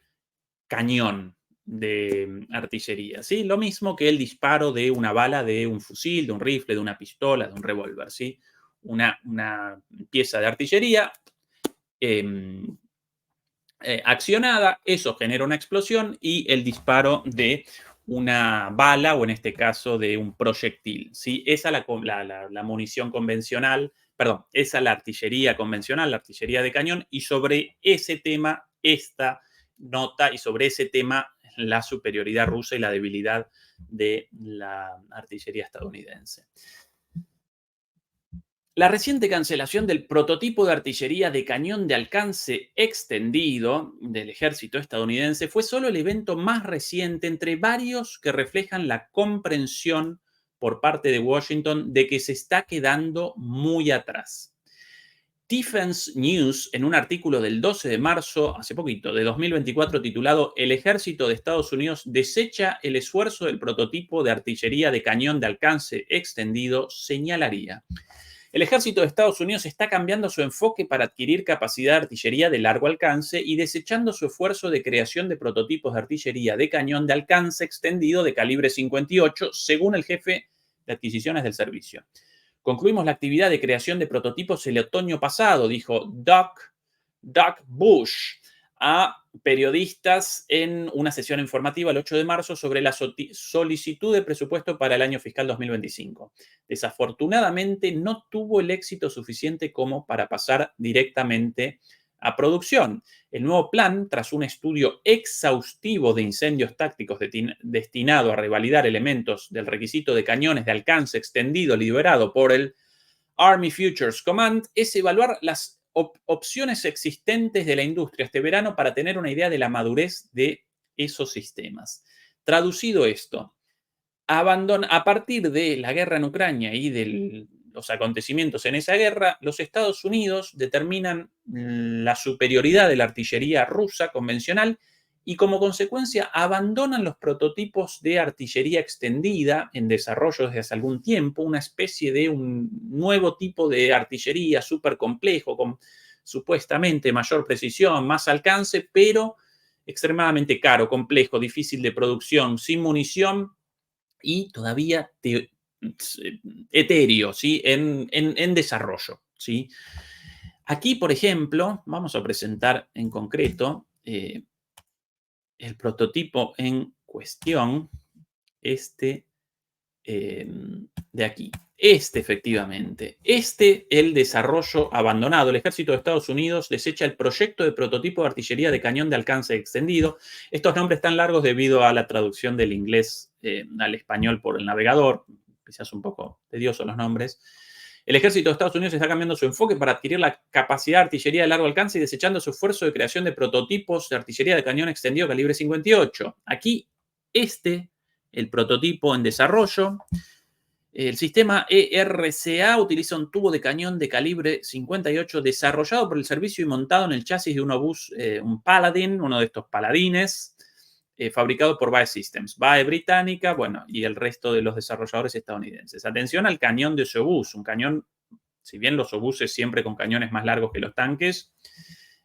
cañón de artillería, ¿sí? Lo mismo que el disparo de una bala de un fusil, de un rifle, de una pistola, de un revólver, ¿sí? Una pieza de artillería eh, accionada, eso genera una explosión y el disparo de una bala o en este caso de un proyectil, ¿sí? Esa es la munición convencional, perdón, esa es la artillería convencional, la artillería de cañón, y sobre ese tema esta nota y sobre ese tema la superioridad rusa y la debilidad de la artillería estadounidense. La reciente cancelación del prototipo de artillería de cañón de alcance extendido del ejército estadounidense fue solo el evento más reciente entre varios que reflejan la comprensión por parte de Washington de que se está quedando muy atrás. Defense News, en un artículo del 12 de marzo, hace poquito, de 2024, titulado El ejército de Estados Unidos desecha el esfuerzo del prototipo de artillería de cañón de alcance extendido, señalaría: el ejército de Estados Unidos está cambiando su enfoque para adquirir capacidad de artillería de largo alcance y desechando su esfuerzo de creación de prototipos de artillería de cañón de alcance extendido de calibre 58, según el jefe de adquisiciones del servicio. Concluimos la actividad de creación de prototipos el otoño pasado, dijo Doug Bush a periodistas en una sesión informativa el 8 de marzo sobre la solicitud de presupuesto para el año fiscal 2025. Desafortunadamente, no tuvo el éxito suficiente como para pasar directamente a producción. El nuevo plan, tras un estudio exhaustivo de incendios tácticos destinado a revalidar elementos del requisito de cañones de alcance extendido liberado por el Army Futures Command, es evaluar las opciones existentes de la industria este verano para tener una idea de la madurez de esos sistemas. Traducido esto, a partir de la guerra en Ucrania y de los acontecimientos en esa guerra, los Estados Unidos determinan la superioridad de la artillería rusa convencional y como consecuencia abandonan los prototipos de artillería extendida en desarrollo desde hace algún tiempo, una especie de un nuevo tipo de artillería súper complejo, con supuestamente mayor precisión, más alcance, pero extremadamente caro, complejo, difícil de producción, sin munición y todavía etéreo, ¿sí? En desarrollo, ¿sí? Aquí, por ejemplo, vamos a presentar en concreto el prototipo en cuestión, este de aquí. Efectivamente. El desarrollo abandonado. El ejército de Estados Unidos desecha el proyecto de prototipo de artillería de cañón de alcance extendido. Estos nombres están largos debido a la traducción del inglés al español por el navegador. Quizás un poco tediosos los nombres. El ejército de Estados Unidos está cambiando su enfoque para adquirir la capacidad de artillería de largo alcance y desechando su esfuerzo de creación de prototipos de artillería de cañón extendido calibre 58. Aquí, el prototipo en desarrollo. El sistema ERCA utiliza un tubo de cañón de calibre 58 desarrollado por el servicio y montado en el chasis de un obús, un Paladin, uno de estos paladines, fabricado por BAE Systems, BAE británica, bueno, y el resto de los desarrolladores estadounidenses. Atención al cañón de ese obús, un cañón, si bien los obuses siempre con cañones más largos que los tanques,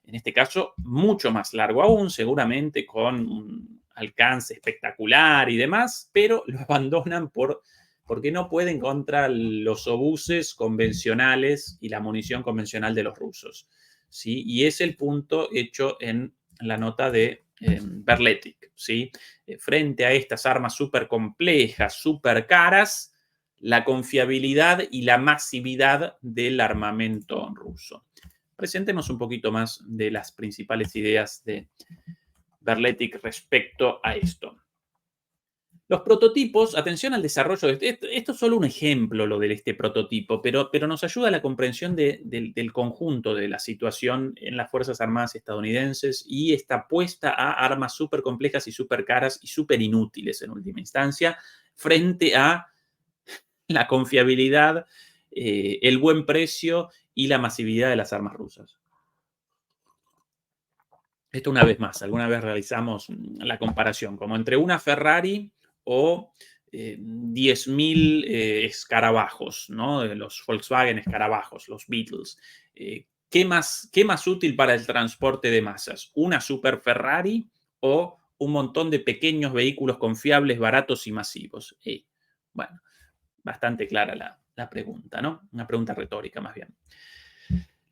en este caso mucho más largo aún, seguramente con un alcance espectacular y demás, pero lo abandonan porque no pueden contra los obuses convencionales y la munición convencional de los rusos, ¿sí? Y es el punto hecho en la nota de Berletic, ¿sí? Frente a estas armas súper complejas, súper caras, la confiabilidad y la masividad del armamento ruso. Presentemos un poquito más de las principales ideas de Berletic respecto a esto. Los prototipos, atención al desarrollo de esto es solo un ejemplo lo de este prototipo, pero nos ayuda a la comprensión del conjunto de la situación en las Fuerzas Armadas estadounidenses y esta apuesta a armas súper complejas y súper caras y súper inútiles en última instancia, frente a la confiabilidad, el buen precio y la masividad de las armas rusas. Esto una vez más, alguna vez realizamos la comparación, como entre una Ferrari o 10.000 escarabajos, ¿no? Los Volkswagen escarabajos, los Beatles. Qué más útil para el transporte de masas? ¿Una super Ferrari o un montón de pequeños vehículos confiables, baratos y masivos? Bueno, bastante clara la pregunta, ¿no? Una pregunta retórica más bien.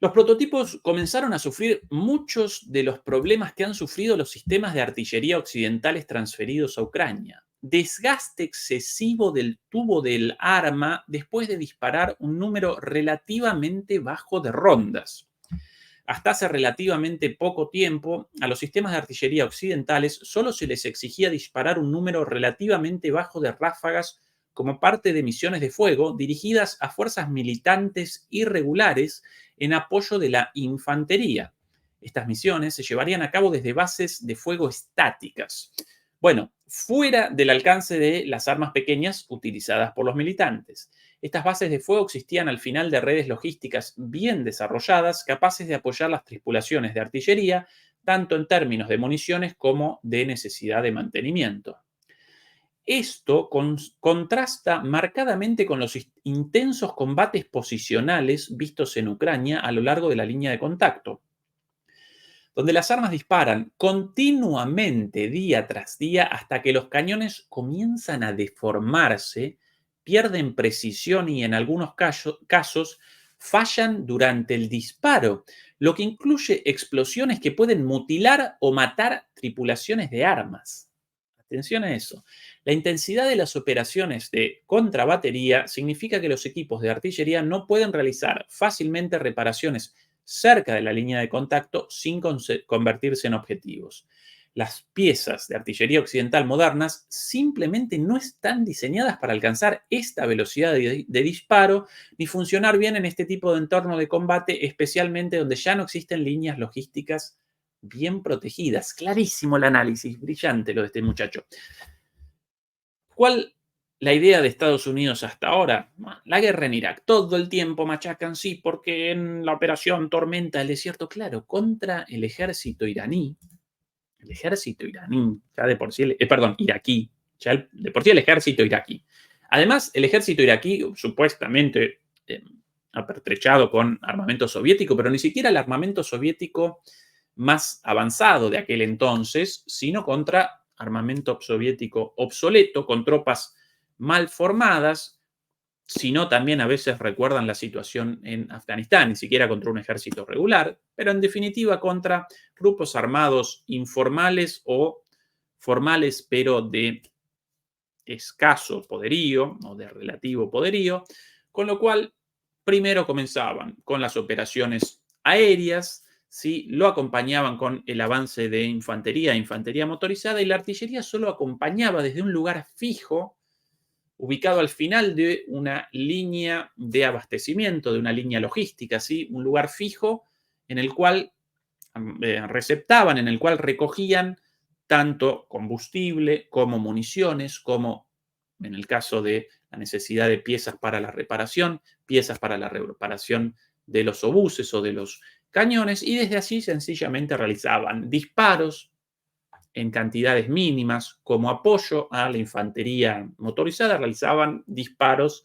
Los prototipos comenzaron a sufrir muchos de los problemas que han sufrido los sistemas de artillería occidentales transferidos a Ucrania. Desgaste excesivo del tubo del arma después de disparar un número relativamente bajo de rondas. Hasta hace relativamente poco tiempo, a los sistemas de artillería occidentales solo se les exigía disparar un número relativamente bajo de ráfagas como parte de misiones de fuego dirigidas a fuerzas militantes irregulares en apoyo de la infantería. Estas misiones se llevarían a cabo desde bases de fuego estáticas. Bueno, fuera del alcance de las armas pequeñas utilizadas por los militantes. Estas bases de fuego existían al final de redes logísticas bien desarrolladas, capaces de apoyar las tripulaciones de artillería, tanto en términos de municiones como de necesidad de mantenimiento. Esto contrasta marcadamente con los intensos combates posicionales vistos en Ucrania a lo largo de la línea de contacto, donde las armas disparan continuamente día tras día hasta que los cañones comienzan a deformarse, pierden precisión y en algunos casos fallan durante el disparo, lo que incluye explosiones que pueden mutilar o matar tripulaciones de armas. Atención a eso. La intensidad de las operaciones de contrabatería significa que los equipos de artillería no pueden realizar fácilmente reparaciones cerca de la línea de contacto sin convertirse en objetivos. Las piezas de artillería occidental modernas simplemente no están diseñadas para alcanzar esta velocidad de disparo ni funcionar bien en este tipo de entorno de combate, especialmente donde ya no existen líneas logísticas bien protegidas. Clarísimo el análisis, brillante lo de este muchacho. ¿Cuál la idea de Estados Unidos hasta ahora? La guerra en Irak. Todo el tiempo machacan, sí, porque en la operación Tormenta del Desierto, claro, contra el ejército iraní. El ejército iraní, ya de por sí, perdón, iraquí. Ya de por sí el ejército iraquí. Además, el ejército iraquí supuestamente apertrechado con armamento soviético, pero ni siquiera el armamento soviético más avanzado de aquel entonces, sino contra armamento soviético obsoleto, con tropas mal formadas, sino también a veces recuerdan la situación en Afganistán, ni siquiera contra un ejército regular, pero en definitiva contra grupos armados informales o formales, pero de escaso poderío o de relativo poderío, con lo cual primero comenzaban con las operaciones aéreas, ¿sí? Lo acompañaban con el avance de infantería motorizada, y la artillería solo acompañaba desde un lugar fijo, ubicado al final de una línea de abastecimiento, de una línea logística, ¿sí? Un lugar fijo en el cual receptaban, en el cual recogían tanto combustible como municiones, como en el caso de la necesidad de piezas para la reparación, piezas para la reparación de los obuses o de los cañones, y desde allí sencillamente realizaban disparos en cantidades mínimas como apoyo a la infantería motorizada, realizaban disparos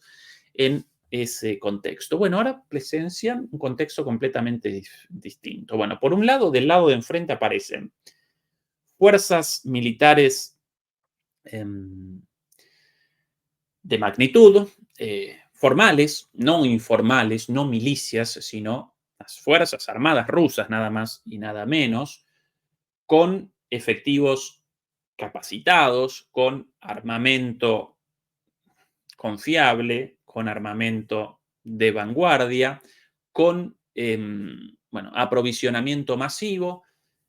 en ese contexto. Bueno, ahora presencian un contexto completamente distinto. Bueno, por un lado, del lado de enfrente aparecen fuerzas militares de magnitud, formales, no informales, no milicias, sino las Fuerzas Armadas rusas, nada más y nada menos, con efectivos capacitados, con armamento confiable, con armamento de vanguardia, con bueno, aprovisionamiento masivo,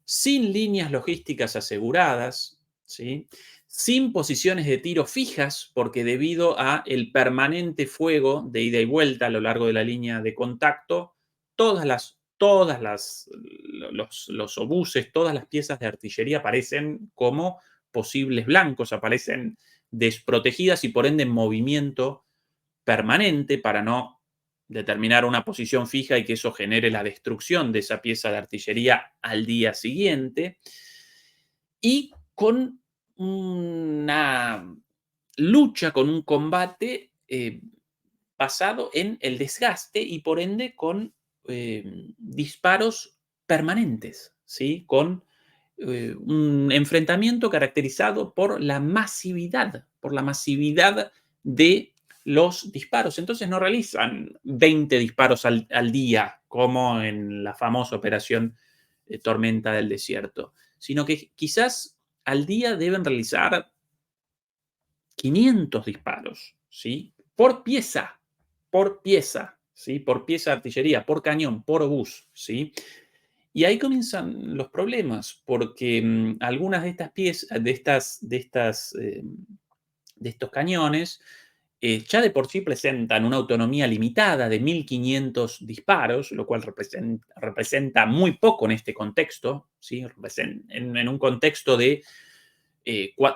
sin líneas logísticas aseguradas, ¿sí? Sin posiciones de tiro fijas, porque debido a el permanente fuego de ida y vuelta a lo largo de la línea de contacto, los obuses, todas las piezas de artillería aparecen como posibles blancos, aparecen desprotegidas y por ende en movimiento permanente para no determinar una posición fija y que eso genere la destrucción de esa pieza de artillería al día siguiente. Y con una lucha, con un combate basado en el desgaste y por ende con disparos permanentes, ¿sí? Con un enfrentamiento caracterizado por la masividad de los disparos. Entonces no realizan 20 disparos al día, como en la famosa operación Tormenta del Desierto, sino que quizás al día deben realizar 500 disparos, ¿sí? Por pieza, ¿sí? Por pieza de artillería, por cañón, por obús, ¿sí? Y ahí comienzan los problemas, porque algunas de estas piezas, de estos cañones, ya de por sí presentan una autonomía limitada de 1500 disparos, lo cual representa muy poco en este contexto, ¿sí? En un contexto de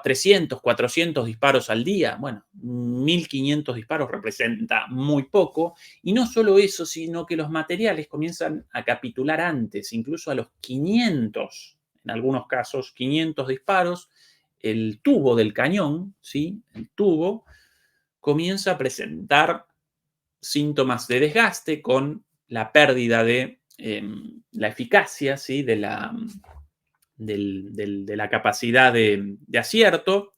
300, 400 disparos al día. Bueno, 1500 disparos representa muy poco. Y no solo eso, sino que los materiales comienzan a capitular antes, incluso a los 500, en algunos casos, 500 disparos. El tubo del cañón, ¿sí? El tubo comienza a presentar síntomas de desgaste con la pérdida de la eficacia, ¿sí? De la capacidad de acierto.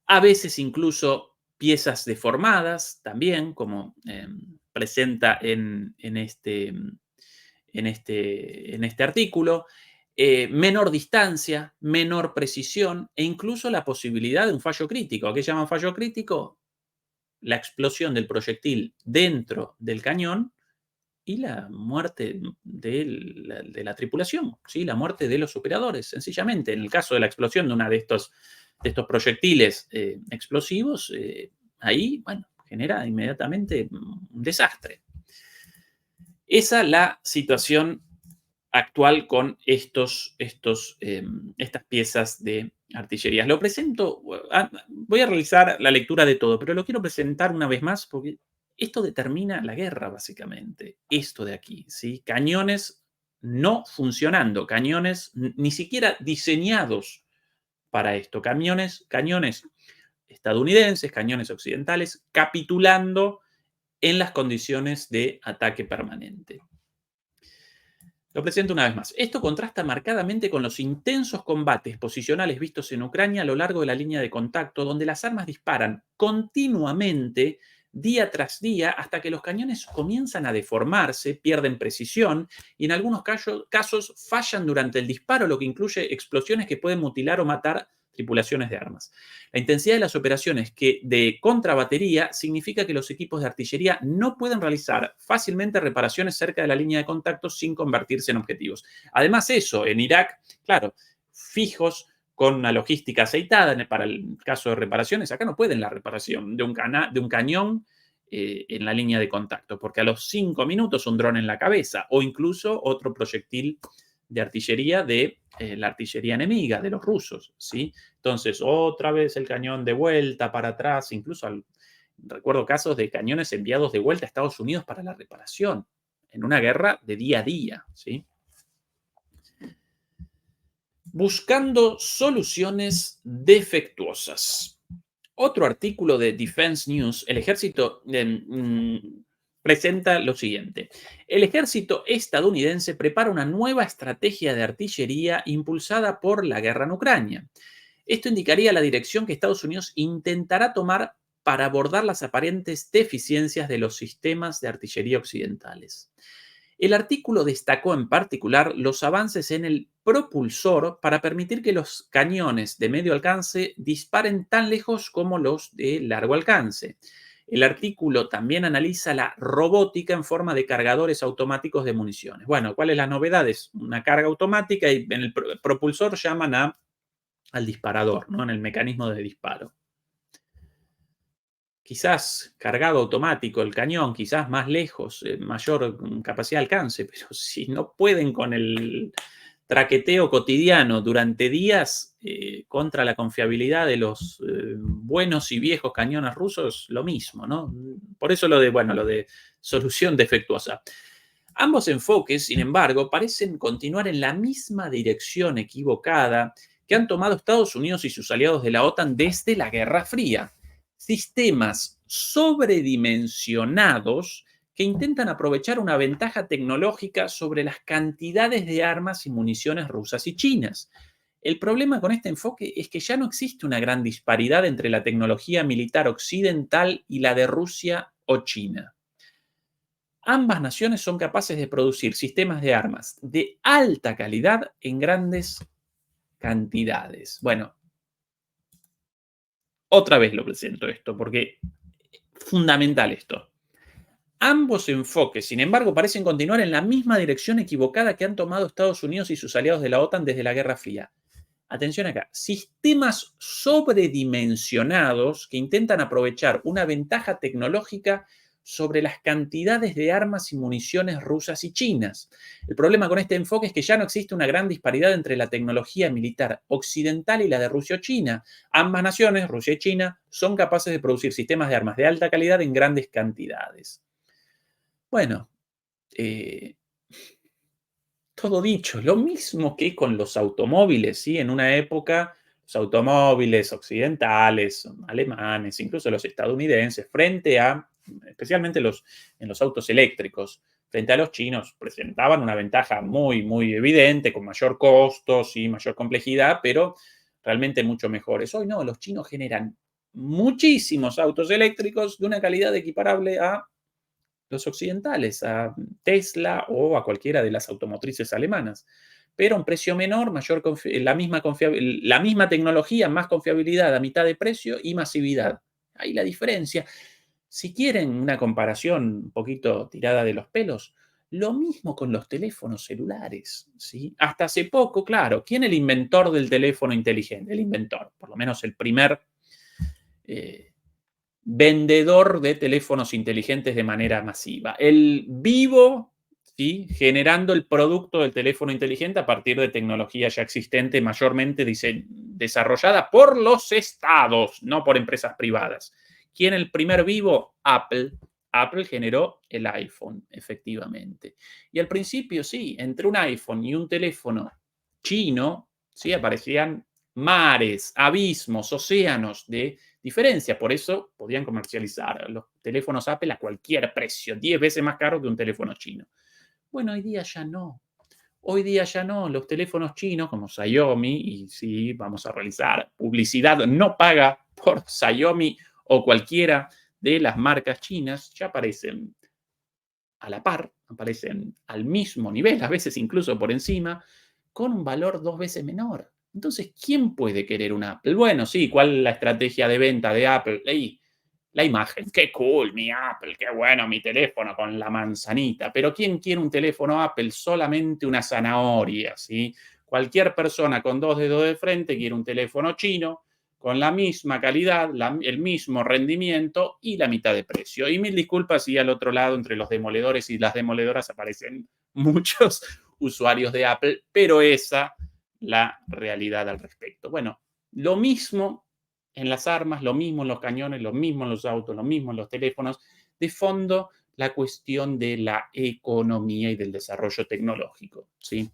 A veces incluso piezas deformadas también, como presenta en este artículo. Menor distancia, menor precisión e incluso la posibilidad de un fallo crítico. ¿A qué llaman fallo crítico? La explosión del proyectil dentro del cañón y la muerte de la tripulación, ¿sí? La muerte de los operadores, sencillamente. En el caso de la explosión de uno de estos proyectiles explosivos, ahí, bueno, genera inmediatamente un desastre. Esa es la situación actual con estas piezas de artillería. Lo presento, voy a realizar la lectura de todo, pero lo quiero presentar una vez más porque esto determina la guerra, básicamente. Esto de aquí, ¿sí? Cañones no funcionando, cañones ni siquiera diseñados para esto, cañones estadounidenses, cañones occidentales, capitulando en las condiciones de ataque permanente. Lo presento una vez más. Esto contrasta marcadamente con los intensos combates posicionales vistos en Ucrania a lo largo de la línea de contacto, donde las armas disparan continuamente, día tras día, hasta que los cañones comienzan a deformarse, pierden precisión y en algunos casos fallan durante el disparo, lo que incluye explosiones que pueden mutilar o matar tripulaciones de armas. La intensidad de las operaciones de contrabatería significa que los equipos de artillería no pueden realizar fácilmente reparaciones cerca de la línea de contacto sin convertirse en objetivos. Además, eso, en Irak, claro, fijos con una logística aceitada para el caso de reparaciones, acá no pueden la reparación de un cañón en la línea de contacto, porque a los 5 minutos un dron en la cabeza o incluso otro proyectil de artillería de la artillería enemiga, de los rusos, ¿sí? Entonces, otra vez el cañón de vuelta para atrás, incluso recuerdo casos de cañones enviados de vuelta a Estados Unidos para la reparación, en una guerra de día a día, ¿sí? Buscando soluciones defectuosas. Otro artículo de Defense News, el ejército presenta lo siguiente. El ejército estadounidense prepara una nueva estrategia de artillería impulsada por la guerra en Ucrania. Esto indicaría la dirección que Estados Unidos intentará tomar para abordar las aparentes deficiencias de los sistemas de artillería occidentales. El artículo destacó en particular los avances en el propulsor para permitir que los cañones de medio alcance disparen tan lejos como los de largo alcance. El artículo también analiza la robótica en forma de cargadores automáticos de municiones. Bueno, ¿cuáles las novedades? Una carga automática y en el propulsor llaman al disparador, ¿no? En el mecanismo de disparo. Quizás cargado automático el cañón, quizás más lejos, mayor capacidad de alcance, pero si no pueden con el traqueteo cotidiano durante días contra la confiabilidad de los buenos y viejos cañones rusos, lo mismo, ¿no? Por eso lo de solución defectuosa. Ambos enfoques, sin embargo, parecen continuar en la misma dirección equivocada que han tomado Estados Unidos y sus aliados de la OTAN desde la Guerra Fría. Sistemas sobredimensionados que intentan aprovechar una ventaja tecnológica sobre las cantidades de armas y municiones rusas y chinas. El problema con este enfoque es que ya no existe una gran disparidad entre la tecnología militar occidental y la de Rusia o China. Ambas naciones son capaces de producir sistemas de armas de alta calidad en grandes cantidades. Bueno, otra vez lo presento esto, porque es fundamental esto. Ambos enfoques, sin embargo, parecen continuar en la misma dirección equivocada que han tomado Estados Unidos y sus aliados de la OTAN desde la Guerra Fría. Atención acá, sistemas sobredimensionados que intentan aprovechar una ventaja tecnológica sobre las cantidades de armas y municiones rusas y chinas. El problema con este enfoque es que ya no existe una gran disparidad entre la tecnología militar occidental y la de Rusia o China. Ambas naciones, Rusia y China, son capaces de producir sistemas de armas de alta calidad en grandes cantidades. Bueno, eh, todo dicho, lo mismo que con los automóviles, ¿sí? En una época, los automóviles occidentales, alemanes, incluso los estadounidenses, frente a, especialmente en los autos eléctricos, frente a los chinos, presentaban una ventaja muy, muy evidente, con mayor costo, sí, mayor complejidad, pero realmente mucho mejores. Hoy no, los chinos generan muchísimos autos eléctricos de una calidad equiparable a los occidentales, a Tesla o a cualquiera de las automotrices alemanas, pero a un precio menor, la misma tecnología, más confiabilidad a mitad de precio y masividad. Ahí la diferencia. Si quieren una comparación un poquito tirada de los pelos, lo mismo con los teléfonos celulares, ¿sí? Hasta hace poco, claro, ¿quién es el inventor del teléfono inteligente? El inventor, por lo menos el primer eh, vendedor de teléfonos inteligentes de manera masiva. El vivo, ¿sí? Generando el producto del teléfono inteligente a partir de tecnología ya existente, mayormente desarrollada por los estados, no por empresas privadas. ¿Quién el primer vivo? Apple. Apple generó el iPhone, efectivamente. Y al principio, sí, entre un iPhone y un teléfono chino, sí, aparecían mares, abismos, océanos de diferencia. Por eso podían comercializar los teléfonos Apple a cualquier precio, 10 veces más caro que un teléfono chino. Bueno, hoy día ya no. Hoy día ya no. Los teléfonos chinos como Xiaomi, y sí, vamos a realizar publicidad no paga por Xiaomi o cualquiera de las marcas chinas, ya aparecen a la par, aparecen al mismo nivel, a veces incluso por encima, con un valor 2 veces menor. Entonces, ¿quién puede querer un Apple? Bueno, sí, ¿cuál es la estrategia de venta de Apple? La imagen, qué cool mi Apple, qué bueno mi teléfono con la manzanita. Pero ¿quién quiere un teléfono Apple? Solamente una zanahoria, ¿sí? Cualquier persona con 2 dedos de frente quiere un teléfono chino con la misma calidad, el mismo rendimiento y la mitad de precio. Y mil disculpas si al otro lado, entre los demoledores y las demoledoras, aparecen muchos usuarios de Apple, pero esa la realidad al respecto. Bueno, lo mismo en las armas, lo mismo en los cañones, lo mismo en los autos, lo mismo en los teléfonos. De fondo, la cuestión de la economía y del desarrollo tecnológico, ¿sí?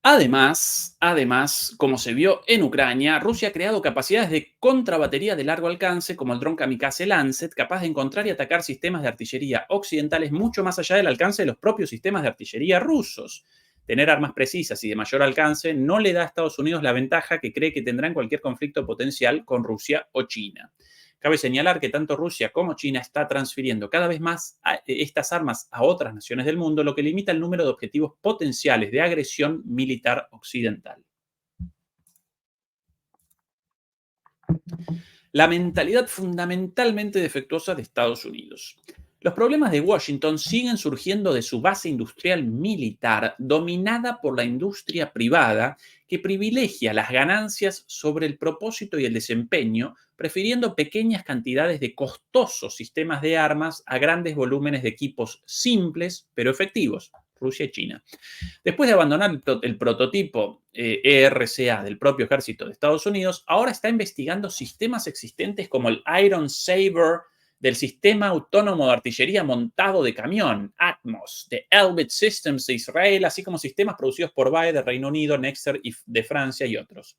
Además, como se vio en Ucrania, Rusia ha creado capacidades de contrabatería de largo alcance, como el dron kamikaze Lancet, capaz de encontrar y atacar sistemas de artillería occidentales mucho más allá del alcance de los propios sistemas de artillería rusos. Tener armas precisas y de mayor alcance no le da a Estados Unidos la ventaja que cree que tendrá en cualquier conflicto potencial con Rusia o China. Cabe señalar que tanto Rusia como China está transfiriendo cada vez más estas armas a otras naciones del mundo, lo que limita el número de objetivos potenciales de agresión militar occidental. La mentalidad fundamentalmente defectuosa de Estados Unidos. Los problemas de Washington siguen surgiendo de su base industrial militar, dominada por la industria privada, que privilegia las ganancias sobre el propósito y el desempeño, prefiriendo pequeñas cantidades de costosos sistemas de armas a grandes volúmenes de equipos simples pero efectivos. Rusia y China. Después de abandonar el prototipo ERCA del propio ejército de Estados Unidos, ahora está investigando sistemas existentes como el Iron Saber del sistema autónomo de artillería montado de camión, ATMOS, de Elbit Systems de Israel, así como sistemas producidos por BAE de Reino Unido, Nexter de Francia y otros.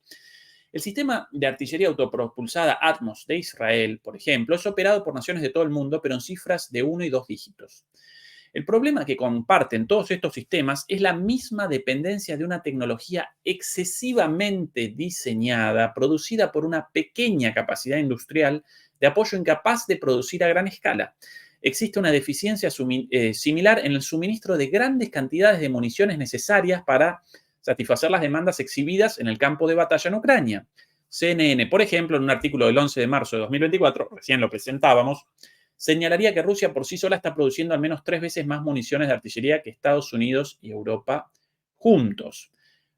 El sistema de artillería autopropulsada ATMOS de Israel, por ejemplo, es operado por naciones de todo el mundo, pero en cifras de 1 y 2 dígitos. El problema que comparten todos estos sistemas es la misma dependencia de una tecnología excesivamente diseñada, producida por una pequeña capacidad industrial de apoyo incapaz de producir a gran escala. Existe una deficiencia similar en el suministro de grandes cantidades de municiones necesarias para satisfacer las demandas exhibidas en el campo de batalla en Ucrania. CNN, por ejemplo, en un artículo del 11 de marzo de 2024, recién lo presentábamos, señalaría que Rusia por sí sola está produciendo al menos 3 veces más municiones de artillería que Estados Unidos y Europa juntos.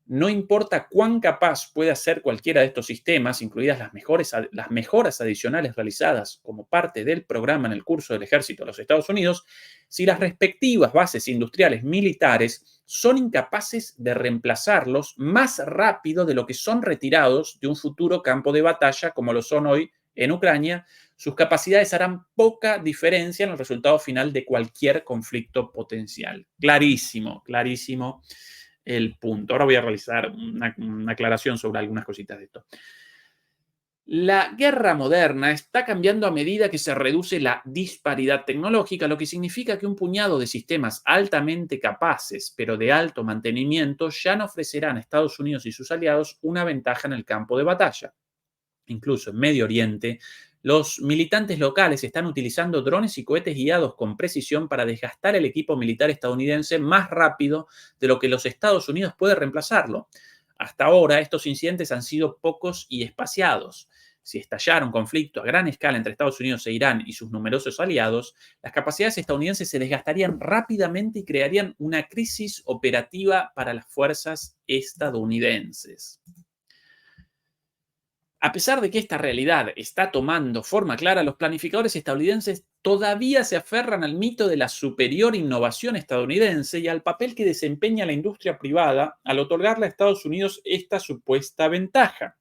No importa cuán capaz pueda ser cualquiera de estos sistemas, incluidas las mejoras adicionales realizadas como parte del programa en el curso del ejército de los Estados Unidos, si las respectivas bases industriales militares son incapaces de reemplazarlos más rápido de lo que son retirados de un futuro campo de batalla como lo son hoy en Ucrania, sus capacidades harán poca diferencia en el resultado final de cualquier conflicto potencial. Clarísimo el punto. Ahora voy a realizar una aclaración sobre algunas cositas de esto. La guerra moderna está cambiando a medida que se reduce la disparidad tecnológica, lo que significa que un puñado de sistemas altamente capaces, pero de alto mantenimiento, ya no ofrecerán a Estados Unidos y sus aliados una ventaja en el campo de batalla. Incluso en Medio Oriente, los militantes locales están utilizando drones y cohetes guiados con precisión para desgastar el equipo militar estadounidense más rápido de lo que los Estados Unidos puede reemplazarlo. Hasta ahora, estos incidentes han sido pocos y espaciados. Si estallara un conflicto a gran escala entre Estados Unidos e Irán y sus numerosos aliados, las capacidades estadounidenses se desgastarían rápidamente y crearían una crisis operativa para las fuerzas estadounidenses. A pesar de que esta realidad está tomando forma clara, los planificadores estadounidenses todavía se aferran al mito de la superior innovación estadounidense y al papel que desempeña la industria privada al otorgarle a Estados Unidos esta supuesta ventaja.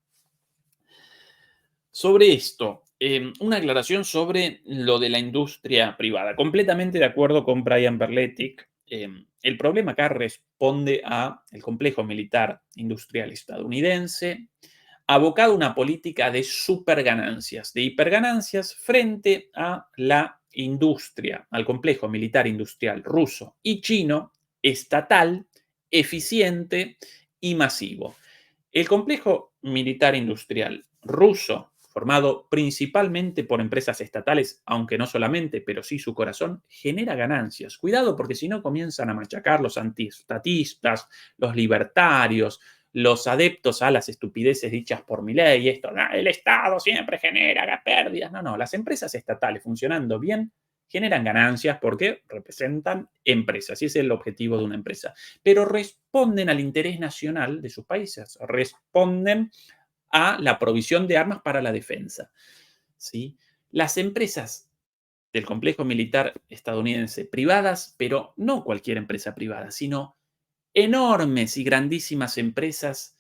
Sobre esto, una aclaración sobre lo de la industria privada. Completamente de acuerdo con Brian Berletic. El problema acá responde al complejo militar industrial estadounidense, abocado a una política de superganancias, de hiperganancias frente a la industria, al complejo militar industrial ruso y chino, estatal, eficiente y masivo. El complejo militar industrial ruso, formado principalmente por empresas estatales, aunque no solamente, pero sí su corazón, genera ganancias. Cuidado, porque si no comienzan a machacar los antiestatistas, los libertarios, los adeptos a las estupideces dichas por Milei, esto, el Estado siempre genera pérdidas. No, las empresas estatales funcionando bien generan ganancias porque representan empresas y ese es el objetivo de una empresa. Pero responden al interés nacional de sus países, responden a la provisión de armas para la defensa. ¿Sí? Las empresas del complejo militar estadounidense privadas, pero no cualquier empresa privada, sino enormes y grandísimas empresas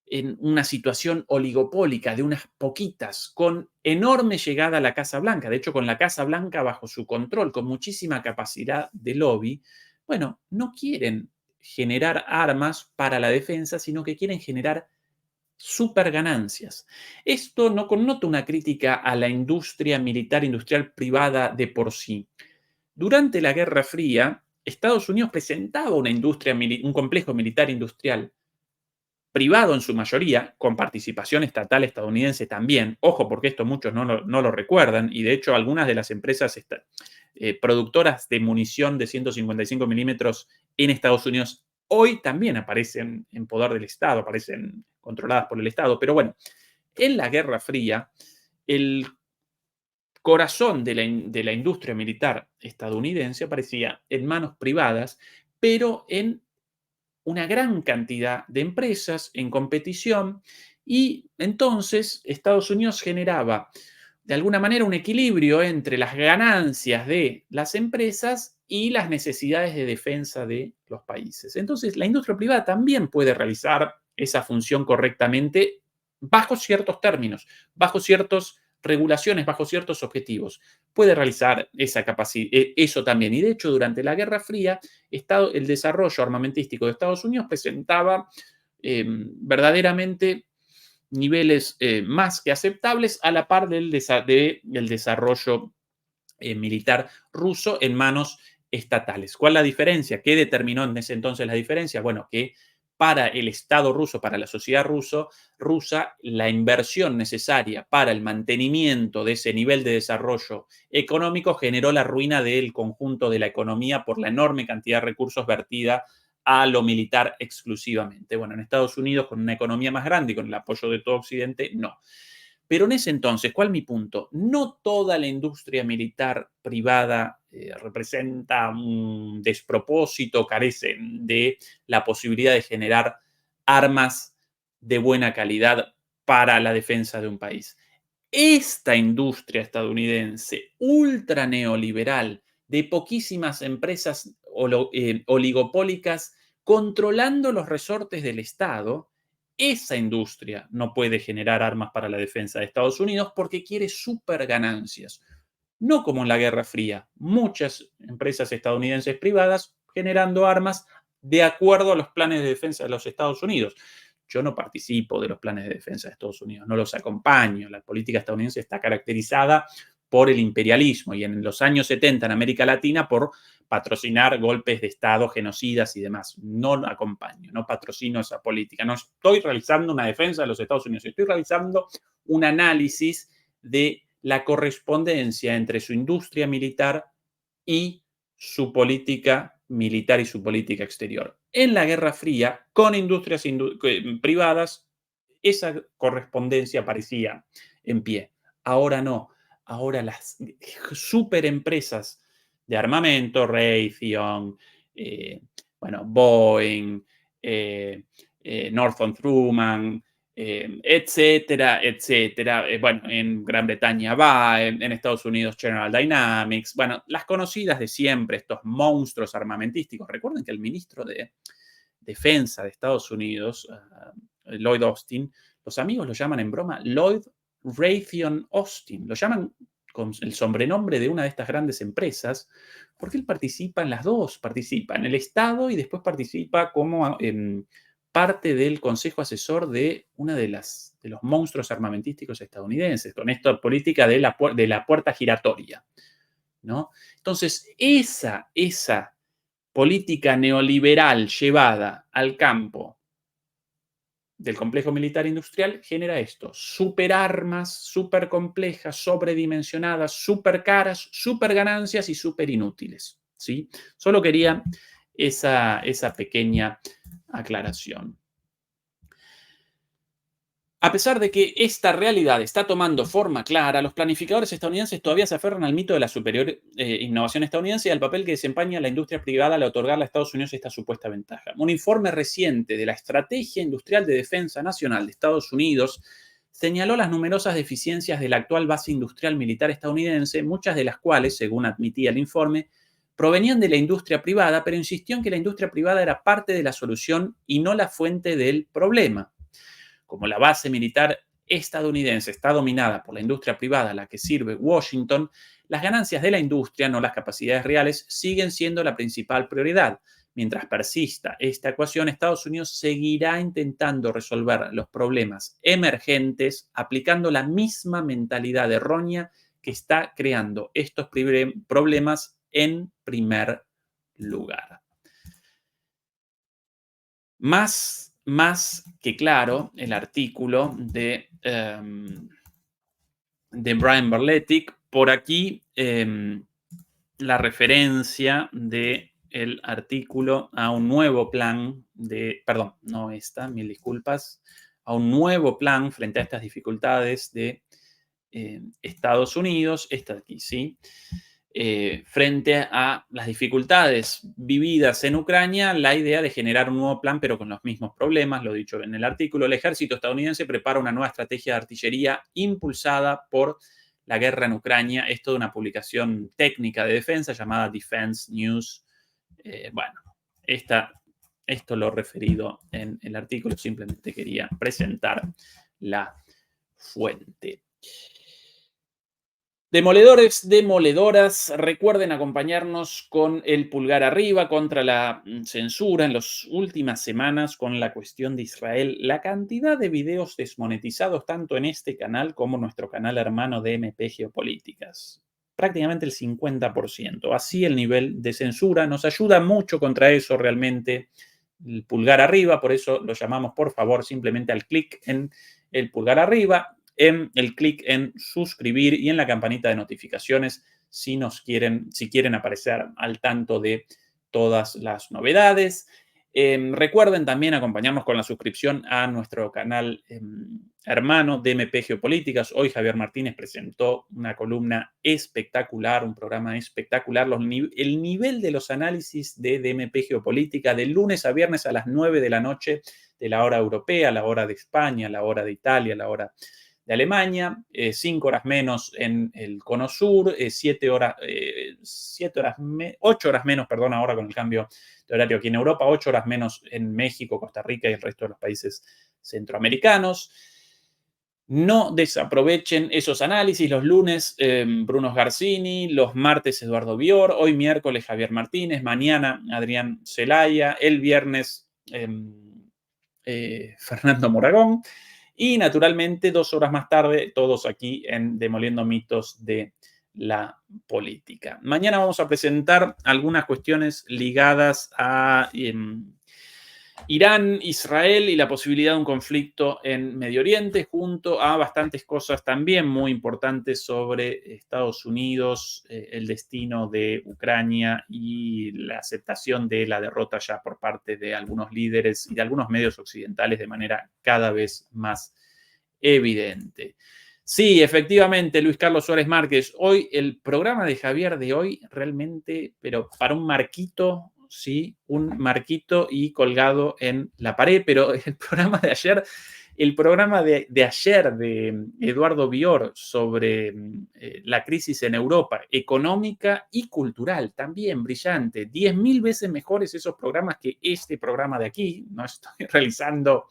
en una situación oligopólica de unas poquitas, con enorme llegada a la Casa Blanca, de hecho con la Casa Blanca bajo su control, con muchísima capacidad de lobby, bueno, no quieren generar armas para la defensa, sino que quieren generar superganancias. Esto no connota una crítica a la industria militar industrial privada de por sí. Durante la Guerra Fría, Estados Unidos presentaba una industria, un complejo militar industrial privado en su mayoría, con participación estatal estadounidense también. Ojo, porque esto muchos no lo recuerdan, y de hecho algunas de las empresas productoras de munición de 155 milímetros en Estados Unidos hoy también aparecen en poder del Estado, aparecen controladas por el Estado. Pero bueno, en la Guerra Fría, el corazón de la industria militar estadounidense aparecía en manos privadas, pero en una gran cantidad de empresas en competición y entonces Estados Unidos generaba de alguna manera un equilibrio entre las ganancias de las empresas y las necesidades de defensa de los países. Entonces, la industria privada también puede realizar esa función correctamente bajo ciertos términos, bajo ciertas regulaciones, bajo ciertos objetivos. Puede realizar eso también. Y de hecho, durante la Guerra Fría, el desarrollo armamentístico de Estados Unidos presentaba verdaderamente niveles más que aceptables a la par del desarrollo militar ruso en manos estatales. ¿Cuál es la diferencia? ¿Qué determinó en ese entonces la diferencia? Bueno, que para el Estado ruso, para la sociedad rusa, la inversión necesaria para el mantenimiento de ese nivel de desarrollo económico generó la ruina del conjunto de la economía por la enorme cantidad de recursos vertida a lo militar exclusivamente. Bueno, en Estados Unidos, con una economía más grande y con el apoyo de todo Occidente, no. Pero en ese entonces, ¿cuál es mi punto? No toda la industria militar privada representa un despropósito, carece de la posibilidad de generar armas de buena calidad para la defensa de un país. Esta industria estadounidense ultra neoliberal de poquísimas empresas oligopólicas controlando los resortes del Estado, esa industria no puede generar armas para la defensa de Estados Unidos porque quiere super ganancias. No como en la Guerra Fría, muchas empresas estadounidenses privadas generando armas de acuerdo a los planes de defensa de los Estados Unidos. Yo no participo de los planes de defensa de Estados Unidos, no los acompaño. La política estadounidense está caracterizada por el imperialismo y en los años 70 en América Latina por patrocinar golpes de Estado, genocidas y demás. No acompaño, no patrocino esa política. No estoy realizando una defensa de los Estados Unidos, estoy realizando un análisis de la correspondencia entre su industria militar y su política militar y su política exterior. En la Guerra Fría, con industrias privadas, esa correspondencia aparecía en pie. Ahora no. Ahora las superempresas de armamento, Raytheon, bueno, Boeing, Northrop Grumman, etcétera, etcétera. Bueno, en Gran Bretaña va, en Estados Unidos General Dynamics, bueno, las conocidas de siempre, estos monstruos armamentísticos. Recuerden que el ministro de Defensa de Estados Unidos, Lloyd Austin, los amigos lo llaman en broma Lloyd Raytheon Austin, lo llaman con el sobrenombre de una de estas grandes empresas, porque él participa en las dos, participa en el Estado y después participa como parte del consejo asesor de una de los monstruos armamentísticos estadounidenses, con esta política de la puerta giratoria, ¿no? Entonces, esa política neoliberal llevada al campo del complejo militar industrial genera esto: superarmas, súper complejas, sobredimensionadas, súper caras, súper ganancias y súper inútiles, ¿sí? Solo quería esa pequeña aclaración. A pesar de que esta realidad está tomando forma clara, los planificadores estadounidenses todavía se aferran al mito de la superior innovación estadounidense y al papel que desempeña la industria privada al otorgarle a Estados Unidos esta supuesta ventaja. Un informe reciente de la Estrategia Industrial de Defensa Nacional de Estados Unidos señaló las numerosas deficiencias de la actual base industrial militar estadounidense, muchas de las cuales, según admitía el informe, provenían de la industria privada, pero insistió en que la industria privada era parte de la solución y no la fuente del problema. Como la base militar estadounidense está dominada por la industria privada a la que sirve Washington, las ganancias de la industria, no las capacidades reales, siguen siendo la principal prioridad. Mientras persista esta ecuación, Estados Unidos seguirá intentando resolver los problemas emergentes aplicando la misma mentalidad errónea que está creando estos problemas en primer lugar. Más que claro, el artículo de Brian Berletic. Por aquí la referencia del artículo a un nuevo plan perdón, no esta, mil disculpas, a un nuevo plan frente a estas dificultades de Estados Unidos, esta de aquí, ¿sí? Frente a las dificultades vividas en Ucrania, la idea de generar un nuevo plan, pero con los mismos problemas, lo dicho en el artículo. El ejército estadounidense prepara una nueva estrategia de artillería impulsada por la guerra en Ucrania. Esto de una publicación técnica de defensa llamada Defense News. Bueno, esto lo referido en el artículo, simplemente quería presentar la fuente. Demoledores, demoledoras, recuerden acompañarnos con el pulgar arriba contra la censura en las últimas semanas con la cuestión de Israel. La cantidad de videos desmonetizados tanto en este canal como nuestro canal hermano de MP Geopolíticas. Prácticamente el 50%. Así el nivel de censura nos ayuda mucho contra eso realmente. El pulgar arriba, por eso lo llamamos por favor simplemente al clic en el pulgar arriba, en el clic en suscribir y en la campanita de notificaciones si quieren aparecer al tanto de todas las novedades. Recuerden también acompañarnos con la suscripción a nuestro canal hermano de MP Geopolíticas. Hoy Javier Martínez presentó una columna espectacular, un programa espectacular. El nivel de los análisis de DMP Geopolítica de lunes a viernes a las 9 de la noche de la hora europea, la hora de España, la hora de Italia, la hora de Alemania, 5 horas menos en el Cono Sur, 8 horas menos, perdón, ahora con el cambio de horario aquí en Europa, 8 horas menos en México, Costa Rica y el resto de los países centroamericanos. No desaprovechen esos análisis. Los lunes, Bruno Garcini, los martes, Eduardo Bior, hoy miércoles, Javier Martínez, mañana, Adrián Celaya, el viernes, Fernando Moragón. Y naturalmente, 2 horas más tarde, todos aquí en Demoliendo Mitos de la Política. Mañana vamos a presentar algunas cuestiones ligadas a Irán, Israel y la posibilidad de un conflicto en Medio Oriente, junto a bastantes cosas también muy importantes sobre Estados Unidos, el destino de Ucrania y la aceptación de la derrota ya por parte de algunos líderes y de algunos medios occidentales de manera cada vez más evidente. Sí, efectivamente, Luis Carlos Suárez Márquez. Hoy, el programa de Javier de hoy, realmente, pero para un marquito, sí, un marquito y colgado en la pared, pero el programa de ayer de Eduardo Bior sobre la crisis en Europa, económica y cultural, también brillante. 10.000 veces mejores esos programas que este programa de aquí. No estoy realizando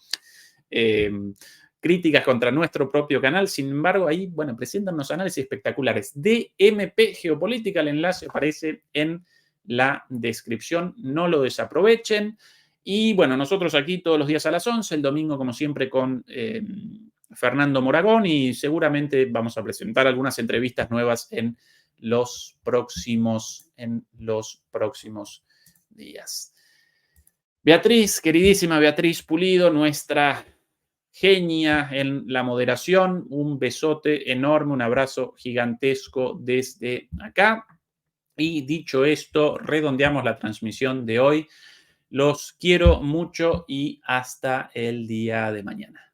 críticas contra nuestro propio canal. Sin embargo, ahí, bueno, presentan unos análisis espectaculares. DMP Geopolítica, el enlace aparece en la descripción. No lo desaprovechen. Y bueno, nosotros aquí todos los días a las 11, el domingo como siempre con Fernando Moragón, y seguramente vamos a presentar algunas entrevistas nuevas en los próximos días. Beatriz, queridísima Beatriz Pulido, nuestra genia en la moderación, un besote enorme, un abrazo gigantesco desde acá. Y dicho esto, redondeamos la transmisión de hoy. Los quiero mucho y hasta el día de mañana.